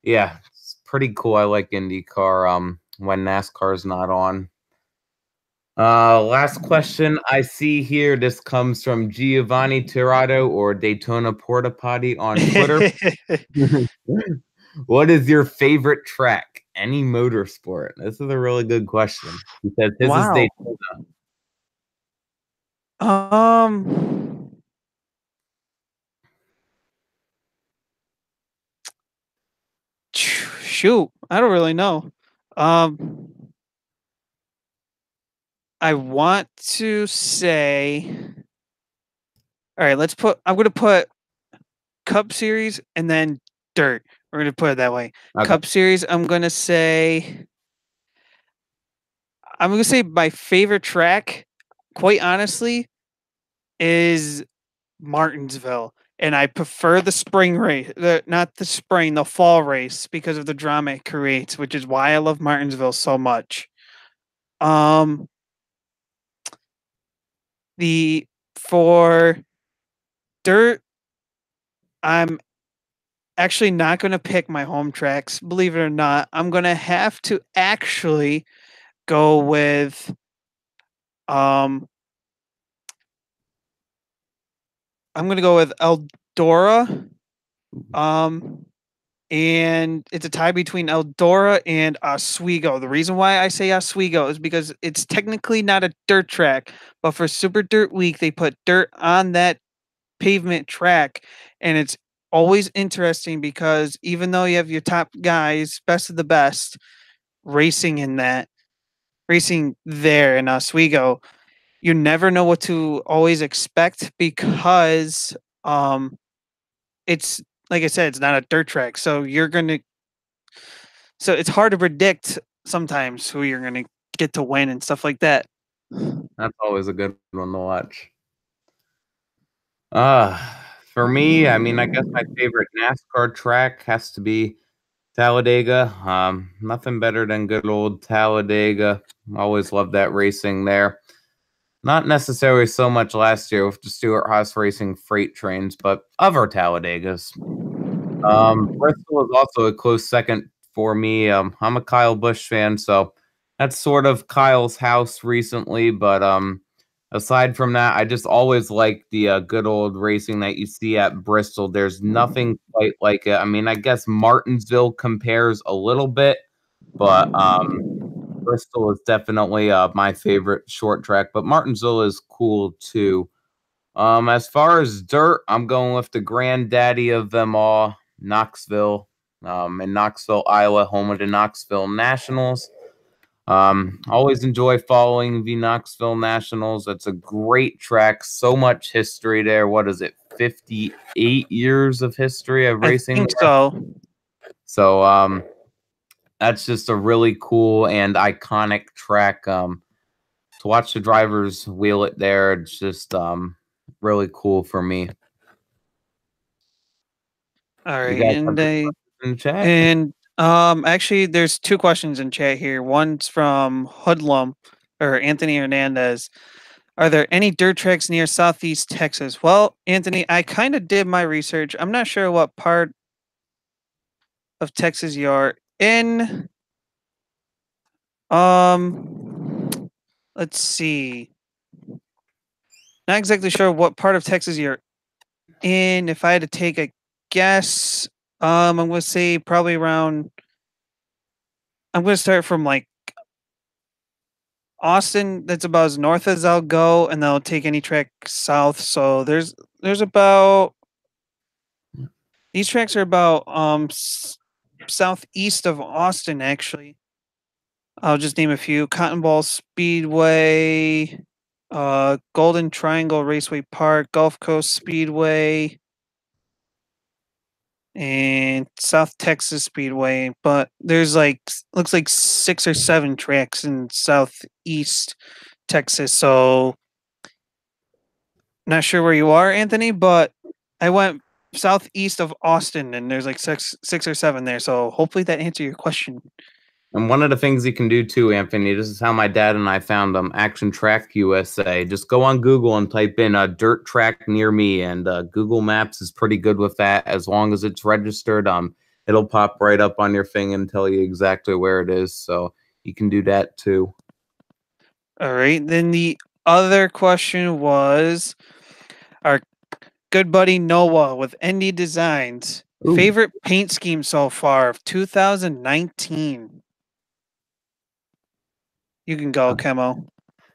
Yeah, it's pretty cool. I like IndyCar when NASCAR's not on. Last question I see here. This comes from Giovanni Tirado or Daytona Porta Potty on Twitter. What is your favorite track? Any motorsport? This is a really good question. He says his is Wow. Daytona. Um, shoot, I don't really know. Um, I want to say, all right, I'm going to put Cup Series and then Dirt. We're going to put it that way. Okay. Cup Series, I'm going to say my favorite track, quite honestly, is Martinsville. And I prefer the spring race, not the spring, the fall race because of the drama it creates, which is why I love Martinsville so much. Um, the for Dirt, I'm actually not going to pick my home tracks. Believe it or not, I'm going to have to actually go with um I'm going to go with Eldora. Um and it's a tie between Eldora and Oswego. The reason why I say Oswego is because it's technically not a dirt track, but for Super Dirt Week they put dirt on that pavement track, and it's always interesting because even though you have your top guys, best of the best, racing in that racing there in Oswego, you never know what to always expect because um it's like I said, it's not a dirt track. So it's hard to predict sometimes who you're gonna get to win and stuff like that. That's always a good one to watch. Uh, for me, I mean, I guess my favorite NASCAR track has to be Talladega. Nothing better than good old Talladega. Always loved that racing there. Not necessarily so much last year with the Stewart Haas Racing freight trains, but other Talladegas. Bristol is also a close second for me. I'm a Kyle Busch fan, so that's sort of Kyle's house recently. But aside from that, I just always like the good old racing that you see at Bristol. There's nothing quite like it. I mean, I guess Martinsville compares a little bit, but Bristol is definitely my favorite short track. But Martinsville is cool too. As far as dirt, I'm going with the granddaddy of them all, Knoxville. In Knoxville, Iowa, home of the Knoxville Nationals. Always enjoy following the Knoxville Nationals. It's a great track. So much history there. What is it? 58 years of history of I racing think there. so. So that's just a really cool and iconic track. To watch the drivers wheel it there, it's just really cool for me. All You right, guys have any questions in the chat? actually there's two questions in chat here. One's from Hoodlum or Anthony Hernandez. Are there any dirt tracks near Southeast Texas? Well, Anthony, I kind of did my research. I'm not sure what part of Texas you're in. Let's see. Not exactly sure what part of Texas you're in. If I had to take a guess, I'm going to say probably around. I'm going to start from like Austin. That's about as north as I'll go, and then I'll take any track south. So there's about these tracks are about southeast of Austin actually. I'll just name a few: Cotton Ball Speedway, Golden Triangle Raceway Park, Gulf Coast Speedway, and South Texas Speedway. But there's like looks like 6 or 7 tracks in Southeast Texas. So not sure where you are, Anthony, but I went southeast of Austin, and there's like six or seven there. So hopefully that answered your question. And one of the things you can do too, Anthony, this is how my dad and I found Action Track USA. Just go on Google and type in a dirt track near me, and Google Maps is pretty good with that. As long as it's registered, it'll pop right up on your thing and tell you exactly where it is. So you can do that too. All right. Then the other question was our good buddy Noah with ND Designs. Ooh. Favorite paint scheme so far of 2019? You can go, Chemo.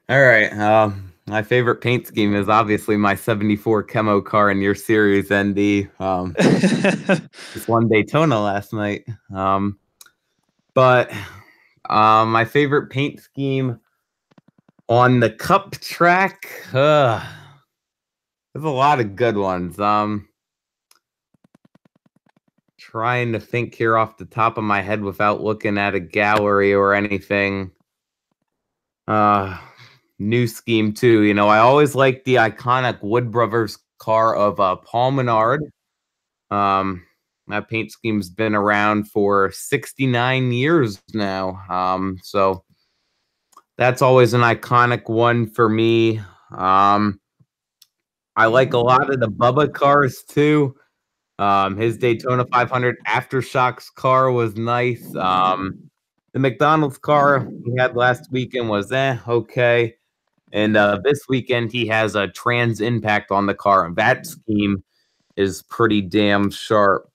All right. My favorite paint scheme is obviously my 74 KEMMO car in your series, ND. Just won Daytona last night. But my favorite paint scheme on the Cup track, there's a lot of good ones. Trying to think here off the top of my head without looking at a gallery or anything. New scheme too. You know, I always like the iconic Wood Brothers car of Paul Menard. That paint scheme's been around for 69 years now. So that's always an iconic one for me. I like a lot of the Bubba cars too. His Daytona 500 Aftershocks car was nice. The McDonald's car he had last weekend was okay. And this weekend he has a Trans Impact on the car, and that scheme is pretty damn sharp.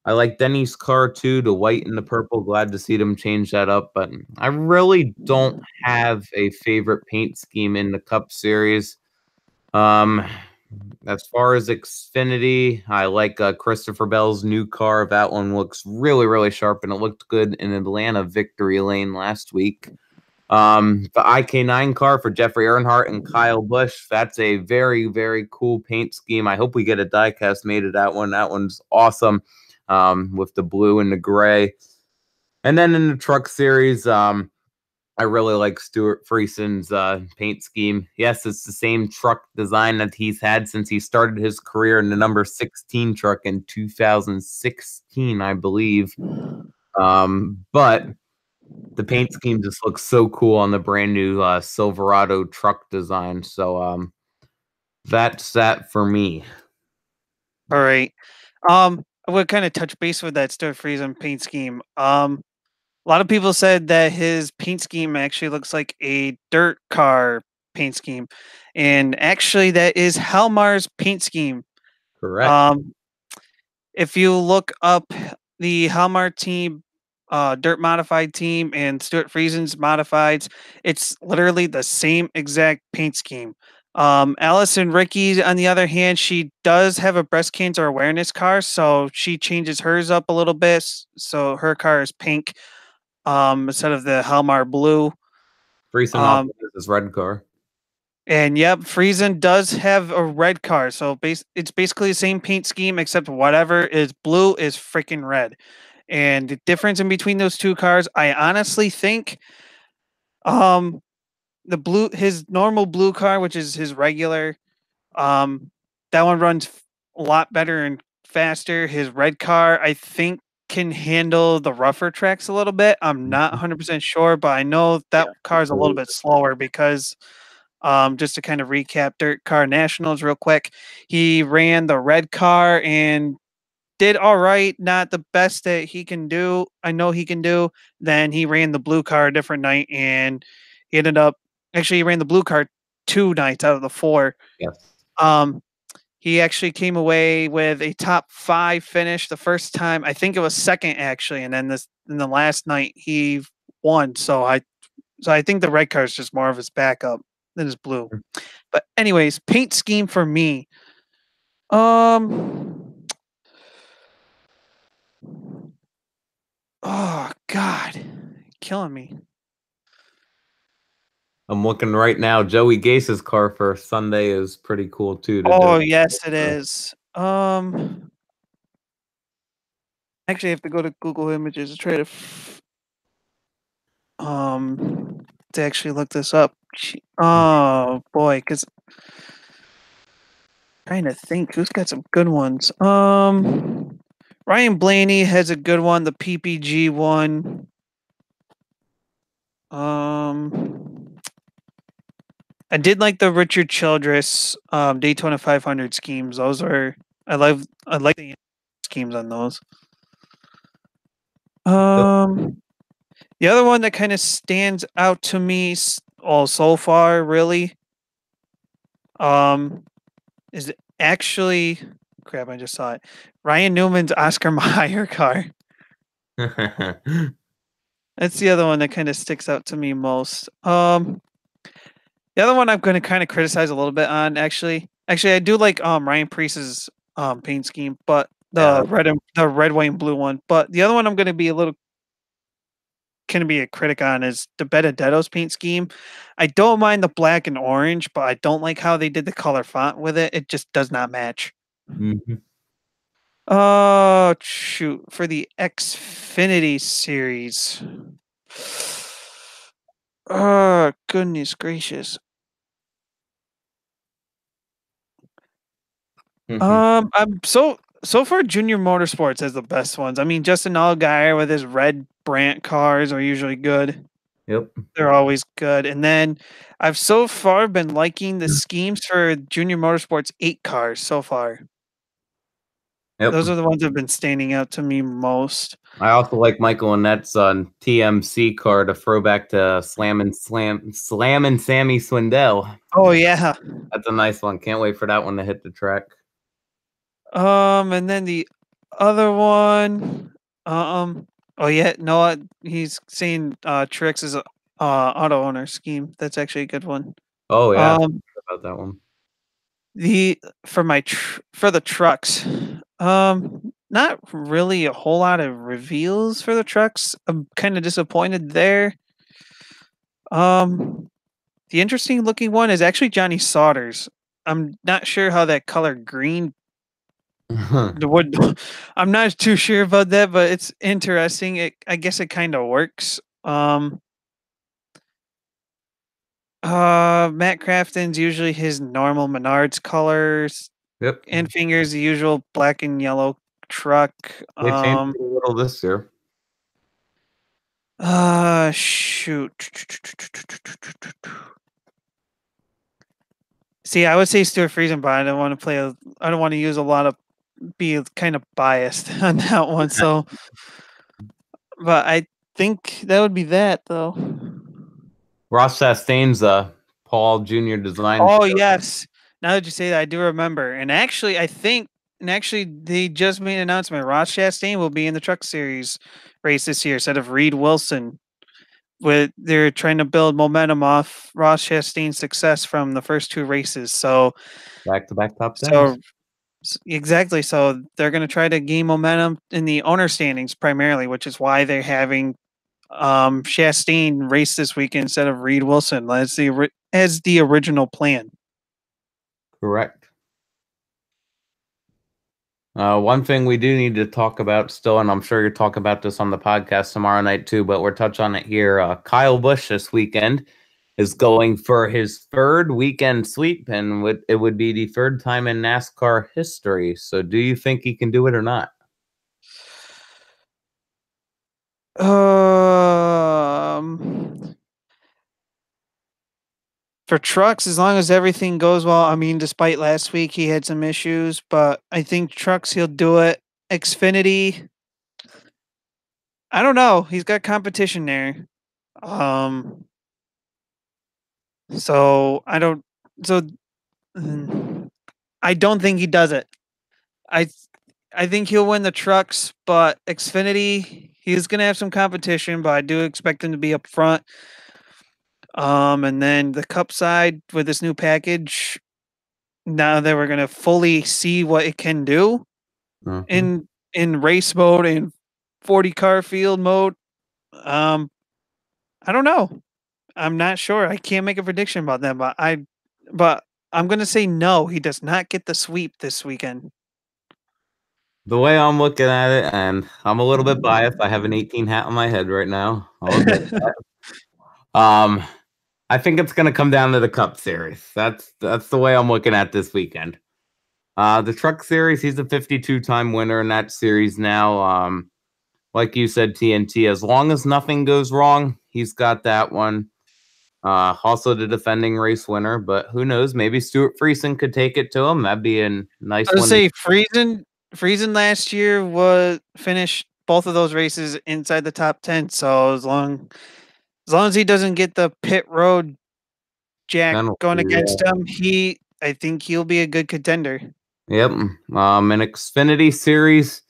I like Denny's car too, the white and the purple. Glad to see them change that up, but I really don't have a favorite paint scheme in the Cup Series. As far as Xfinity, I like Christopher Bell's new car. That one looks really, really sharp, and it looked good in Atlanta Victory Lane last week. The IK9 car for Jeffrey Earnhardt and Kyle Busch. That's a very, very cool paint scheme. I hope we get a diecast made of that one. That one's awesome, with the blue and the gray. And then in the truck series, I really like Stuart Friesen's paint scheme. Yes, it's the same truck design that he's had since he started his career in the number 16 truck in 2016, I believe. But the paint scheme just looks so cool on the brand new Silverado truck design. So that's that for me. All right. I would kind of touch base with that Stuart Friesen paint scheme. A lot of people said that his paint scheme actually looks like a dirt car paint scheme, and actually that is Halmar's paint scheme. Correct. If you look up the Halmar team, dirt modified team, and Stuart Friesen's modifieds, it's literally the same exact paint scheme. Allison Ricky, on the other hand, she does have a breast cancer awareness car, so she changes hers up a little bit. So her car is pink, instead of the Halmar blue. Friesen also Um, has his red car. and yep, Friesen does have a red car, so it's basically the same paint scheme except whatever is blue is freaking red. And the difference in between those two cars, I honestly think, um, his normal blue car, which is his regular, um, that one runs a lot better and faster. His red car, I think, can handle the rougher tracks a little bit. I'm not Mhm. 100% sure, but I know that Yeah, car is a little absolutely. bit slower because, just to kind of recap Dirt Car Nationals real quick, he ran the red car and did all right, not the best that he can do. I know he can do. Then he ran the blue car a different night, and he ended up actually he ran the blue car 2 nights out of the 4. Yes. Um, he actually came away with a top 5 finish the first time. I think it was second actually, and then in the last night he won. So I think the red car is just more of his backup than his blue. But anyways, paint scheme for me. Um oh God. Killing me. I'm looking right now. Joey Gase's car for Sunday is pretty cool too. Oh yes it is. Actually I have to go to Google Images to try to to actually look this up. Oh boy, because trying to think who's got some good ones. Ryan Blaney has a good one, the PPG one. I did like the Richard Childress Daytona 500 schemes. Those are I like the schemes on those. Um The other one that kind of stands out to me, so far, really, um, is actually crap. I just saw it. Ryan Newman's Oscar Mayer car. That's the other one that kind of sticks out to me most. The other one I'm going to kind of criticize a little bit on, actually, I do like Ryan Priest's paint scheme, but Yeah, the red, white, and blue one. But the other one I'm going to be a critic on is the Benedetto's paint scheme. I don't mind the black and orange, but I don't like how they did the color font with it. It just does not match. mhm. Oh shoot! For the Xfinity series. Oh goodness gracious! Mhm. I'm so far Junior Motorsports has the best ones. I mean, Justin Allgaier with his red Brant cars are usually good. Yep. They're always good. And then I've so far been liking the schemes for Junior Motorsports 8 cars so far. Yep. Those are the ones that have been standing out to me most. I also like Michael Annette's TMC card, a throwback to Slam and Sammy Swindell. Oh yeah. That's a nice one. Can't wait for that one to hit the track. And then the other one, oh yeah, no, he's saying Trix is a auto owner scheme. That's actually a good one. Oh yeah, Um, about that one. the for the trucks, not really a whole lot of reveals for the trucks. I'm kind of disappointed there. Um, the interesting looking one is actually Johnny Sauters. I'm not sure how that color green the wood. I'm not too sure about that, but it's interesting. I guess it kind of works. Matt Crafton's usually his normal Menards colors. Yep. And fingers, the usual black and yellow truck. They changed it a little this year. Shoot. See, I would say Stuart Friesen, but I don't want to I don't want to use a lot of, be kind of biased on that one. So, but I think that would be that though. Ross Chastain's Paul Jr. design. Oh yes. Now that you say that, I do remember. And actually, they just made an announcement. Ross Chastain will be in the Truck Series race this year instead of Reed Wilson. They're trying to build momentum off Ross Chastain's success from the first 2 races. Back-to-back top 10s. So exactly. So they're going to try to gain momentum in the owner standings primarily, which is why they're having Chastain race this weekend instead of Reed Wilson as the original plan. Correct. One thing we do need to talk about still, and I'm sure you'll talk about this on the podcast tomorrow night too, but we're touching on it here. Kyle Busch this weekend is going for his 3rd weekend sweep, and it would be the 3rd time in NASCAR history. So do you think he can do it or not? For trucks, as long as everything goes well, I mean, despite last week he had some issues, but I think trucks he'll do it. Xfinity, I don't know. He's got competition there. Um, so I don't. So I don't think he does it. I I think he'll win the trucks, but Xfinity, he's gonna have some competition, but I do expect him to be up front. And then the Cup side with this new package, now that we're gonna fully see what it can do in race mode and 40 car field mode. I don't know. I'm not sure. I can't make a prediction about that, but I'm gonna say no. He does not get the sweep this weekend. The way I'm looking at it, and I'm a little bit biased. I have an 18 hat on my head right now. I'll admit that. I think it's going to come down to the Cup Series. That's the way I'm looking at this weekend. The Truck Series, he's a 52-time winner in that series now. Like you said, TNT, as long as nothing goes wrong, he's got that one. Also the defending race winner, but who knows? Maybe Stuart Friesen could take it to him. That'd be a nice I would one. say Friesen last year was finished both of those races inside the top 10. So as long as he doesn't get the pit road jack Penalty, going yeah. against him, I think he'll be a good contender. Yep. An Xfinity series.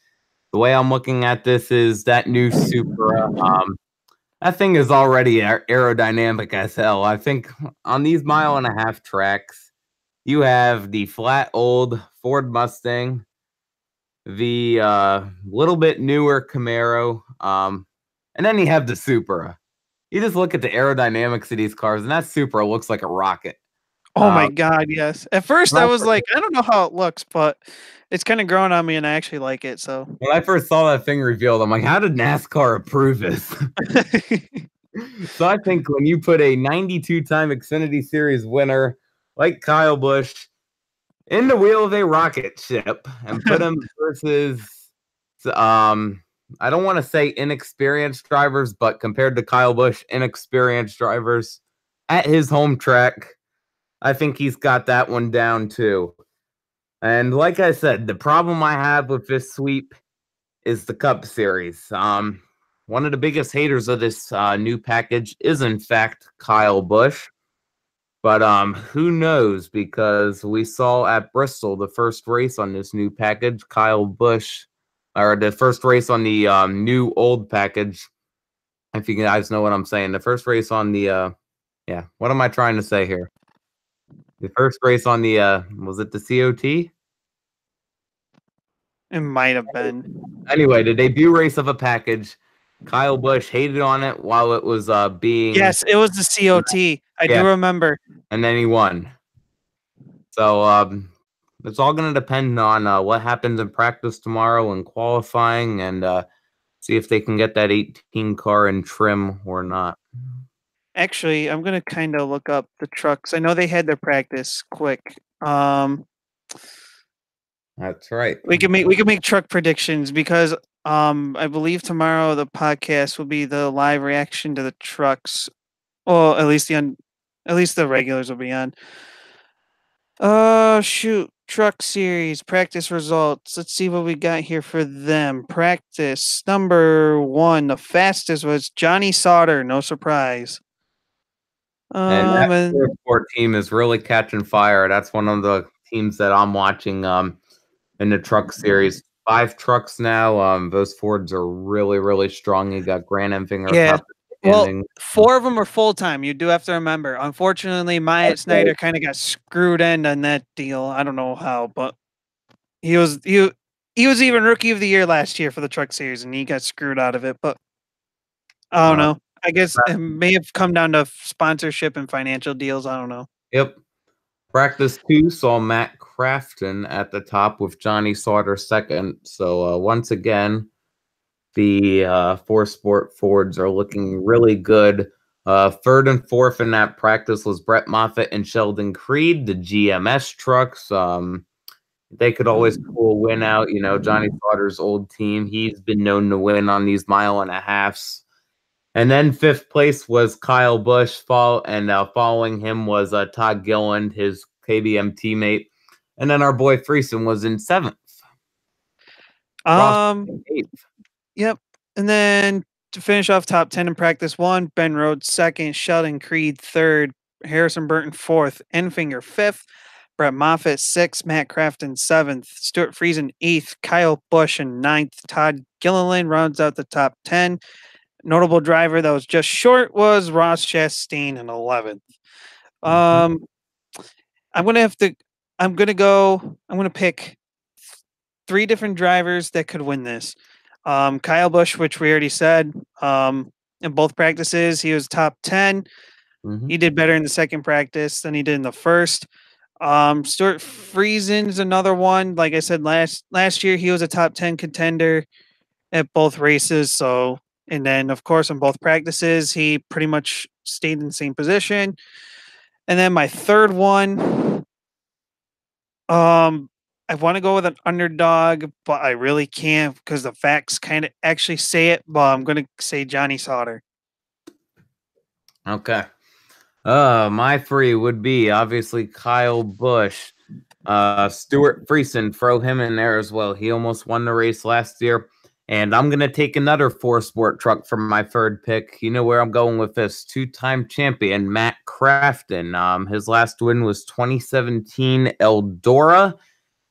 The way I'm looking at this is that new Supra. That thing is already aerodynamic as hell. I think on these mile-and-a-half tracks, you have the flat old Ford Mustang, the little bit newer Camaro, and then you have the Supra. You just look at the aerodynamics of these cars, and that Supra looks like a rocket. Oh my Um, god, yes. At first, I was like, I don't know how it looks, but it's kinda growing on me, and I actually like it, so when I first saw that thing revealed, I'm like, how did NASCAR approve this? So I think when you put a 92-time Xfinity Series winner like Kyle Busch in the wheel of a rocket ship and put him versus, I don't want to say inexperienced drivers, but compared to Kyle Busch, inexperienced drivers at his home track, I think he's got that one down too. And like I said, the problem I have with this sweep is the Cup Series. One of the biggest haters of this new package is, in fact, Kyle Busch. But who knows? Because we saw at Bristol the first race on this new package, Kyle Busch, or the first race on the new old package. If you guys know what I'm saying, the first race on the yeah, what am I trying to say here? The first race on the was it the COT? it might have been. Anyway, the debut race of a package. Kyle Busch hated on it while it was being, Yes, it was the COT. I yeah, do remember. and then he won. So it's all going to depend on what happens in practice tomorrow and qualifying, and see if they can get that 18 car in trim or not. Actually, I'm gonna kinda look up the trucks. I know they had their practice quick. Um, That's right. we can make truck predictions because, I believe tomorrow the podcast will be the live reaction to the trucks. Well, at least the regulars will be on. Shoot. Truck series, practice results. Let's see what we got here for them. Practice number 1, the fastest was Johnny Sauter, no surprise. And that And sport team is really catching fire. That's one of the teams that I'm watching in the truck series. 5 trucks now. Those Fords are really, really strong. You got Grant Enfinger yeah. top Well, standing. 4 of them are full-time, you do have to remember. Unfortunately, Myatt That's right. Snyder kinda got screwed in on that deal. I don't know how, but he was even Rookie of the Year last year for the truck series, and he got screwed out of it, but I don't Uh, know. I guess it may have come down to sponsorship and financial deals, I don't know. yep. Practice 2 saw Matt Crafton at the top with Johnny Sauter second. So once again, the 4-sport Fords are looking really good. Third and fourth in that practice was Brett Moffitt and Sheldon Creed, the GMS trucks. They could always pull a win out. You know, Johnny Sauter's old team. He's been known to win on these mile-and-a-halfs. And then fifth place was Kyle Busch, following him was Todd Gilliland, his KBM teammate. And then our boy Friesen was in seventh. Ross Um, eighth. yep, and then to finish off top 10 in practice 1, Ben Rhodes 2nd, Sheldon Creed 3rd, Harrison Burton 4th, Enfinger 5th, Brett Moffitt 6th, Matt Crafton 7th, Stuart Friesen 8th, Kyle Busch in 9th, Todd Gilliland rounds out the top 10. Notable driver that was just short was Ross Chastain in 11th. Um, I'm gonna have to. I'm gonna go. I'm gonna pick 3 different drivers that could win this. Kyle Busch, which we already said. In both practices, he was top 10. Mm-hmm. He did better in the second practice than he did in the first. Stuart Friesen is another one. Like I said last year, he was a top 10 contender at both races. So, and then of course in both practices, he pretty much stayed in the same position. And then my third one, I want to go with an underdog, but I really can't because the facts kind of actually say it. But I'm going to say Johnny Sauter. Okay. My 3 would be obviously Kyle Busch. Stuart Friesen, throw him in there as well. He almost won the race last year. And I'm going to take another four sport truck for my third pick. You know where I'm going with this. Two-time champion, Matt Crafton. His last win was 2017 Eldora.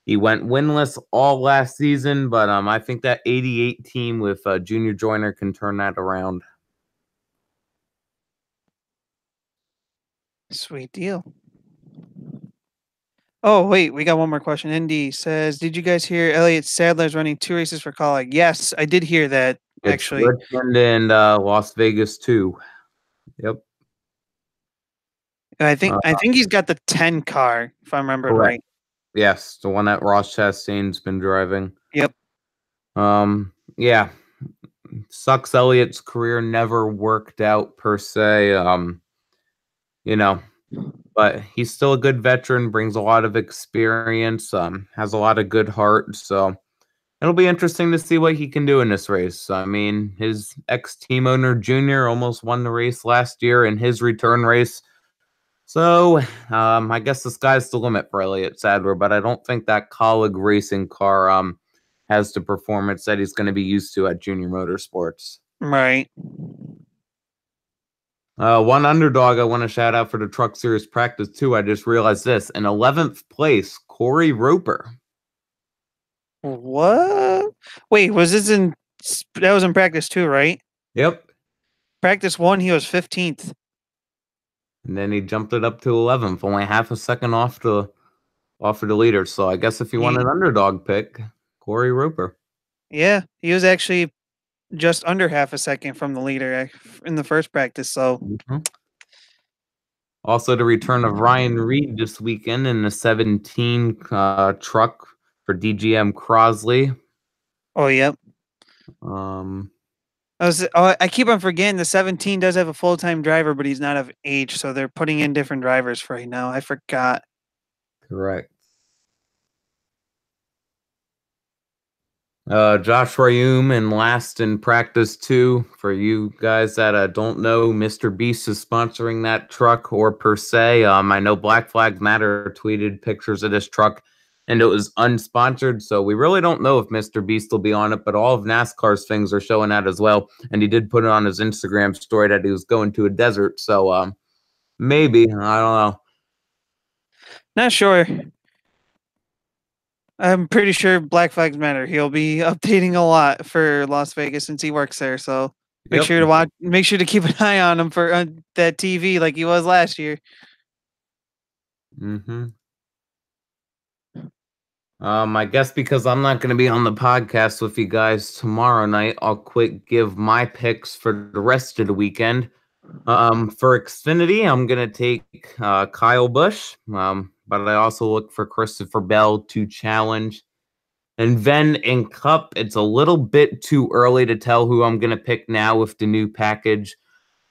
He went winless all last season, but I think that 88 team with Junior Joyner can turn that around. Sweet deal. Oh, wait, we got one more question. Indy says, "Did you guys hear Elliott Sadler's running 2 races for Kaulig?" Yes, I did hear that, It's actually. Richmond and Las Vegas too. Yep. I think he's got the 10 car, if I remembered Correct. right. Yes, the one that Ross Chastain's been driving. Yep. Yeah. Sucks Elliott's career never worked out per se. You know, but he's still a good veteran, brings a lot of experience, has a lot of good heart. So it'll be interesting to see what he can do in this race. I mean, his ex-team owner Junior almost won the race last year in his return race. So I guess the sky's the limit for Elliott Sadler, but I don't think that Kaulig racing car has the performance that he's going to be used to at Junior Motorsports. Right. One underdog I want to shout out for the Truck Series practice too. I just realized this: in 11th place, Corey Roper. What? Wait, that was in practice 2, right? Yep. Practice 1, he was 15th. And then he jumped it up to 11th, only half a second off of the leader. So I guess if you want He an underdog pick, Corey Roper. Yeah, he was actually just under half a second from the leader in the first practice, so Mhm. Also, the return of Ryan Reed this weekend in the 17 truck for DGM Crosley. oh, yep. Um, I keep on forgetting the 17 does have a full-time driver, but he's not of age, so they're putting in different drivers for right now. I forgot. correct. Josh Ryum in last in practice too. For you guys that don't know, Mr. Beast is sponsoring that truck or per se. I know Black Flag Matter tweeted pictures of this truck and it was unsponsored, so we really don't know if Mr. Beast will be on it, but all of NASCAR's things are showing that as well. And he did put it on his Instagram story that he was going to a desert, so maybe, I don't know. Not sure. I'm pretty sure Black Flags Matter. He'll be updating a lot for Las Vegas since he works there. So Yep. make sure to keep an eye on him for that TV like he was last year. Mm-hmm. I guess because I'm not going to be on the podcast with you guys tomorrow night, I'll quick give my picks for the rest of the weekend. For Xfinity, I'm going to take Kyle Busch, but I also look for Christopher Bell to challenge. And then in Cup, it's a little bit too early to tell who I'm going to pick now with the new package.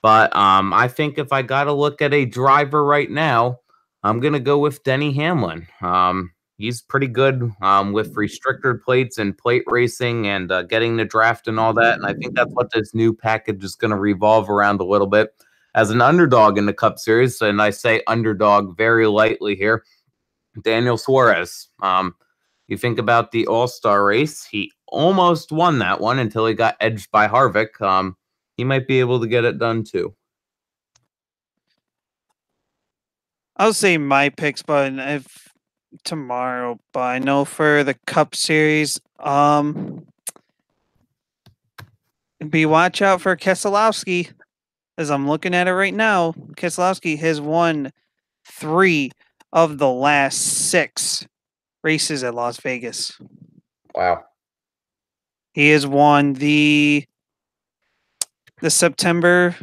But I think if I got to look at a driver right now, I'm going to go with Denny Hamlin. He's pretty good with restricted plates and plate racing and getting the draft and all that. And I think that's what this new package is going to revolve around a little bit. As an underdog in the Cup Series, and I say underdog very lightly here, Daniel Suarez. You think about the All-Star race, he almost won that one until he got edged by Harvick. He might be able to get it done too. I'll say my picks, but if tomorrow, but I know for the Cup Series, be watch out for Keselowski. As I'm looking at it right now, Keselowski has won 3 of the last 6 races at Las Vegas. Wow. He has won the September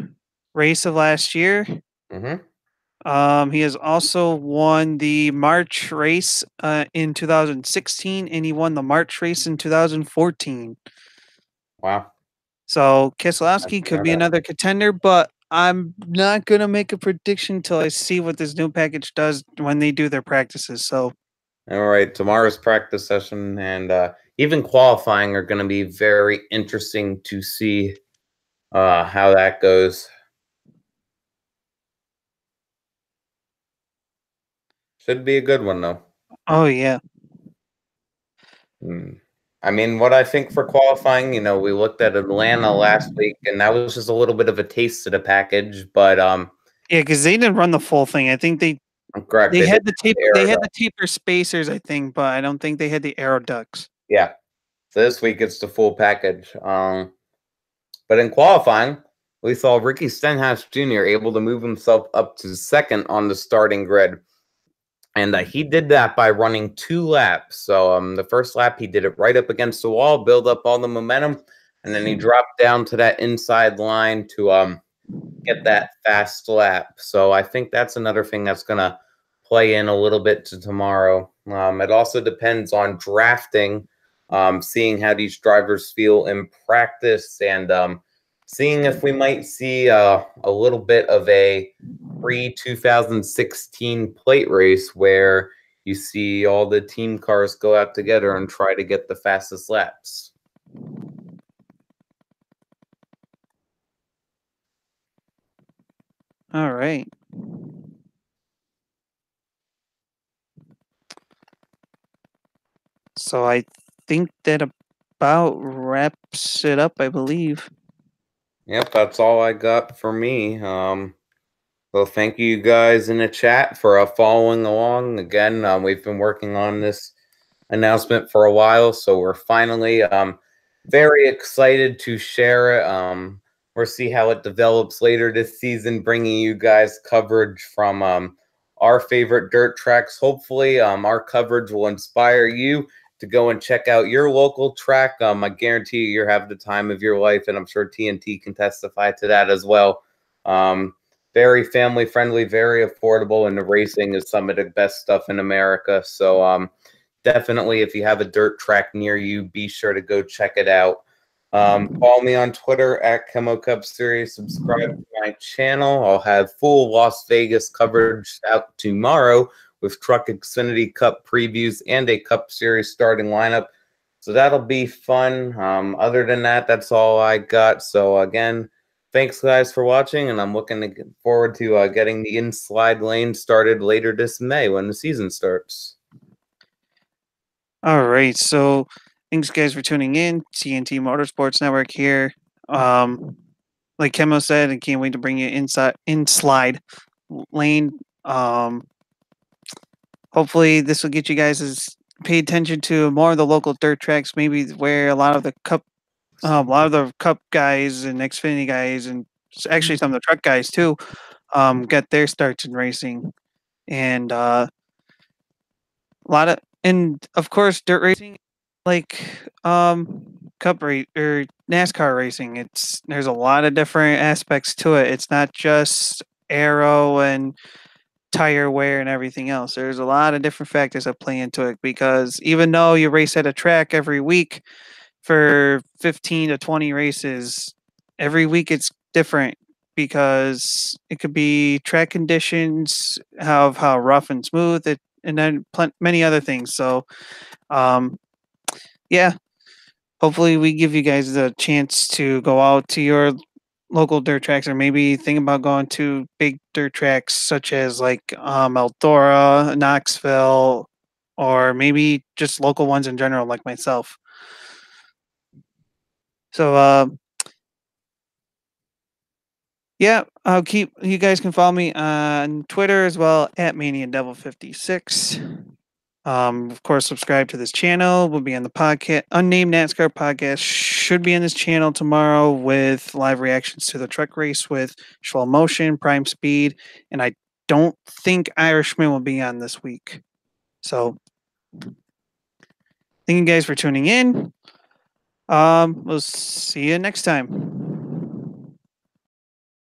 race of last year. Mm-hmm. He has also won the March race in 2016, and he won the March race in 2014. Wow. So I Keselowski didn't could know be that. another contender, but I'm not gonna make a prediction until I see what this new package does when they do their practices. So All right. Tomorrow's practice session and even qualifying are going to be very interesting to see how that goes. Should be a good one, though. oh yeah. Hmm. I mean, what I think for qualifying, we looked at Atlanta last week, and that was just a little bit of a taste of the package. But Yeah, because they didn't run the full thing. I think I'm correct. they They did had the the tape. air They had duct. the taper spacers, I think, but I don't think they had the aero ducts. Yeah. So this week it's the full package. But in qualifying, we saw Ricky Stenhouse Jr. able to move himself up to second on the starting grid. And he did that by running 2 laps. So the first lap, he did it right up against the wall, build up all the momentum, and then he dropped down to that inside line to get that fast lap. So I think that's another thing that's going to play in a little bit to tomorrow. It also depends on drafting, seeing how these drivers feel in practice, and seeing if we might see a little bit of a pre-2016 plate race where you see all the team cars go out together and try to get the fastest laps. All right. So I think that about wraps it up, I believe. Yep, that's all I got for me. Well, thank you guys in the chat for following along. Again, we've been working on this announcement for a while, so we're finally very excited to share it. We'll see how it develops later this season, bringing you guys coverage from our favorite dirt tracks. Hopefully, our coverage will inspire you to go and check out your local track. I guarantee you, you'll have the time of your life, and I'm sure TNT can testify to that as well. Very family friendly, very affordable, and the racing is some of the best stuff in America. So definitely, if you have a dirt track near you, be sure to go check it out. Follow me on Twitter at KEMMO Cup Series. Subscribe to my channel. I'll have full Las Vegas coverage out tomorrow with Truck Xfinity Cup previews and a Cup Series starting lineup. So that'll be fun. Other than that, that's all I got. So again, thanks guys for watching, and I'm looking forward to getting the in-slide lane started later this May when the season starts. All right. So thanks guys for tuning in. TNT Motorsports Network here. Like Kemo said, I can't wait to bring you in slide lane. Hopefully this will get you guys pay attention to more of the local dirt tracks, maybe where a lot of the cup guys and Xfinity guys, and actually some of the truck guys too, get their starts in racing. And a lot of, and of course, dirt racing, like cup race or NASCAR racing. There's a lot of different aspects to it. It's not just aero and tire wear and everything else. There's a lot of different factors that play into it, because even though you race at a track every week for 15 to 20 races, every week it's different, because it could be track conditions, how rough and smooth it, and then many other things. So, yeah, hopefully we give you guys a chance to go out to your local dirt tracks, or maybe think about going to big dirt tracks such as like Eldora, Knoxville, or maybe just local ones in general, like myself. So, yeah, I'll keep. You guys can follow me on Twitter as well at ManiaDevil56. Of course, subscribe to this channel. We'll be on the podcast. Unnamed NASCAR podcast should be on this channel tomorrow with live reactions to the truck race with Schwell Motion, Prime Speed, and I don't think Irishman will be on this week. So, thank you guys for tuning in. We'll see you next time.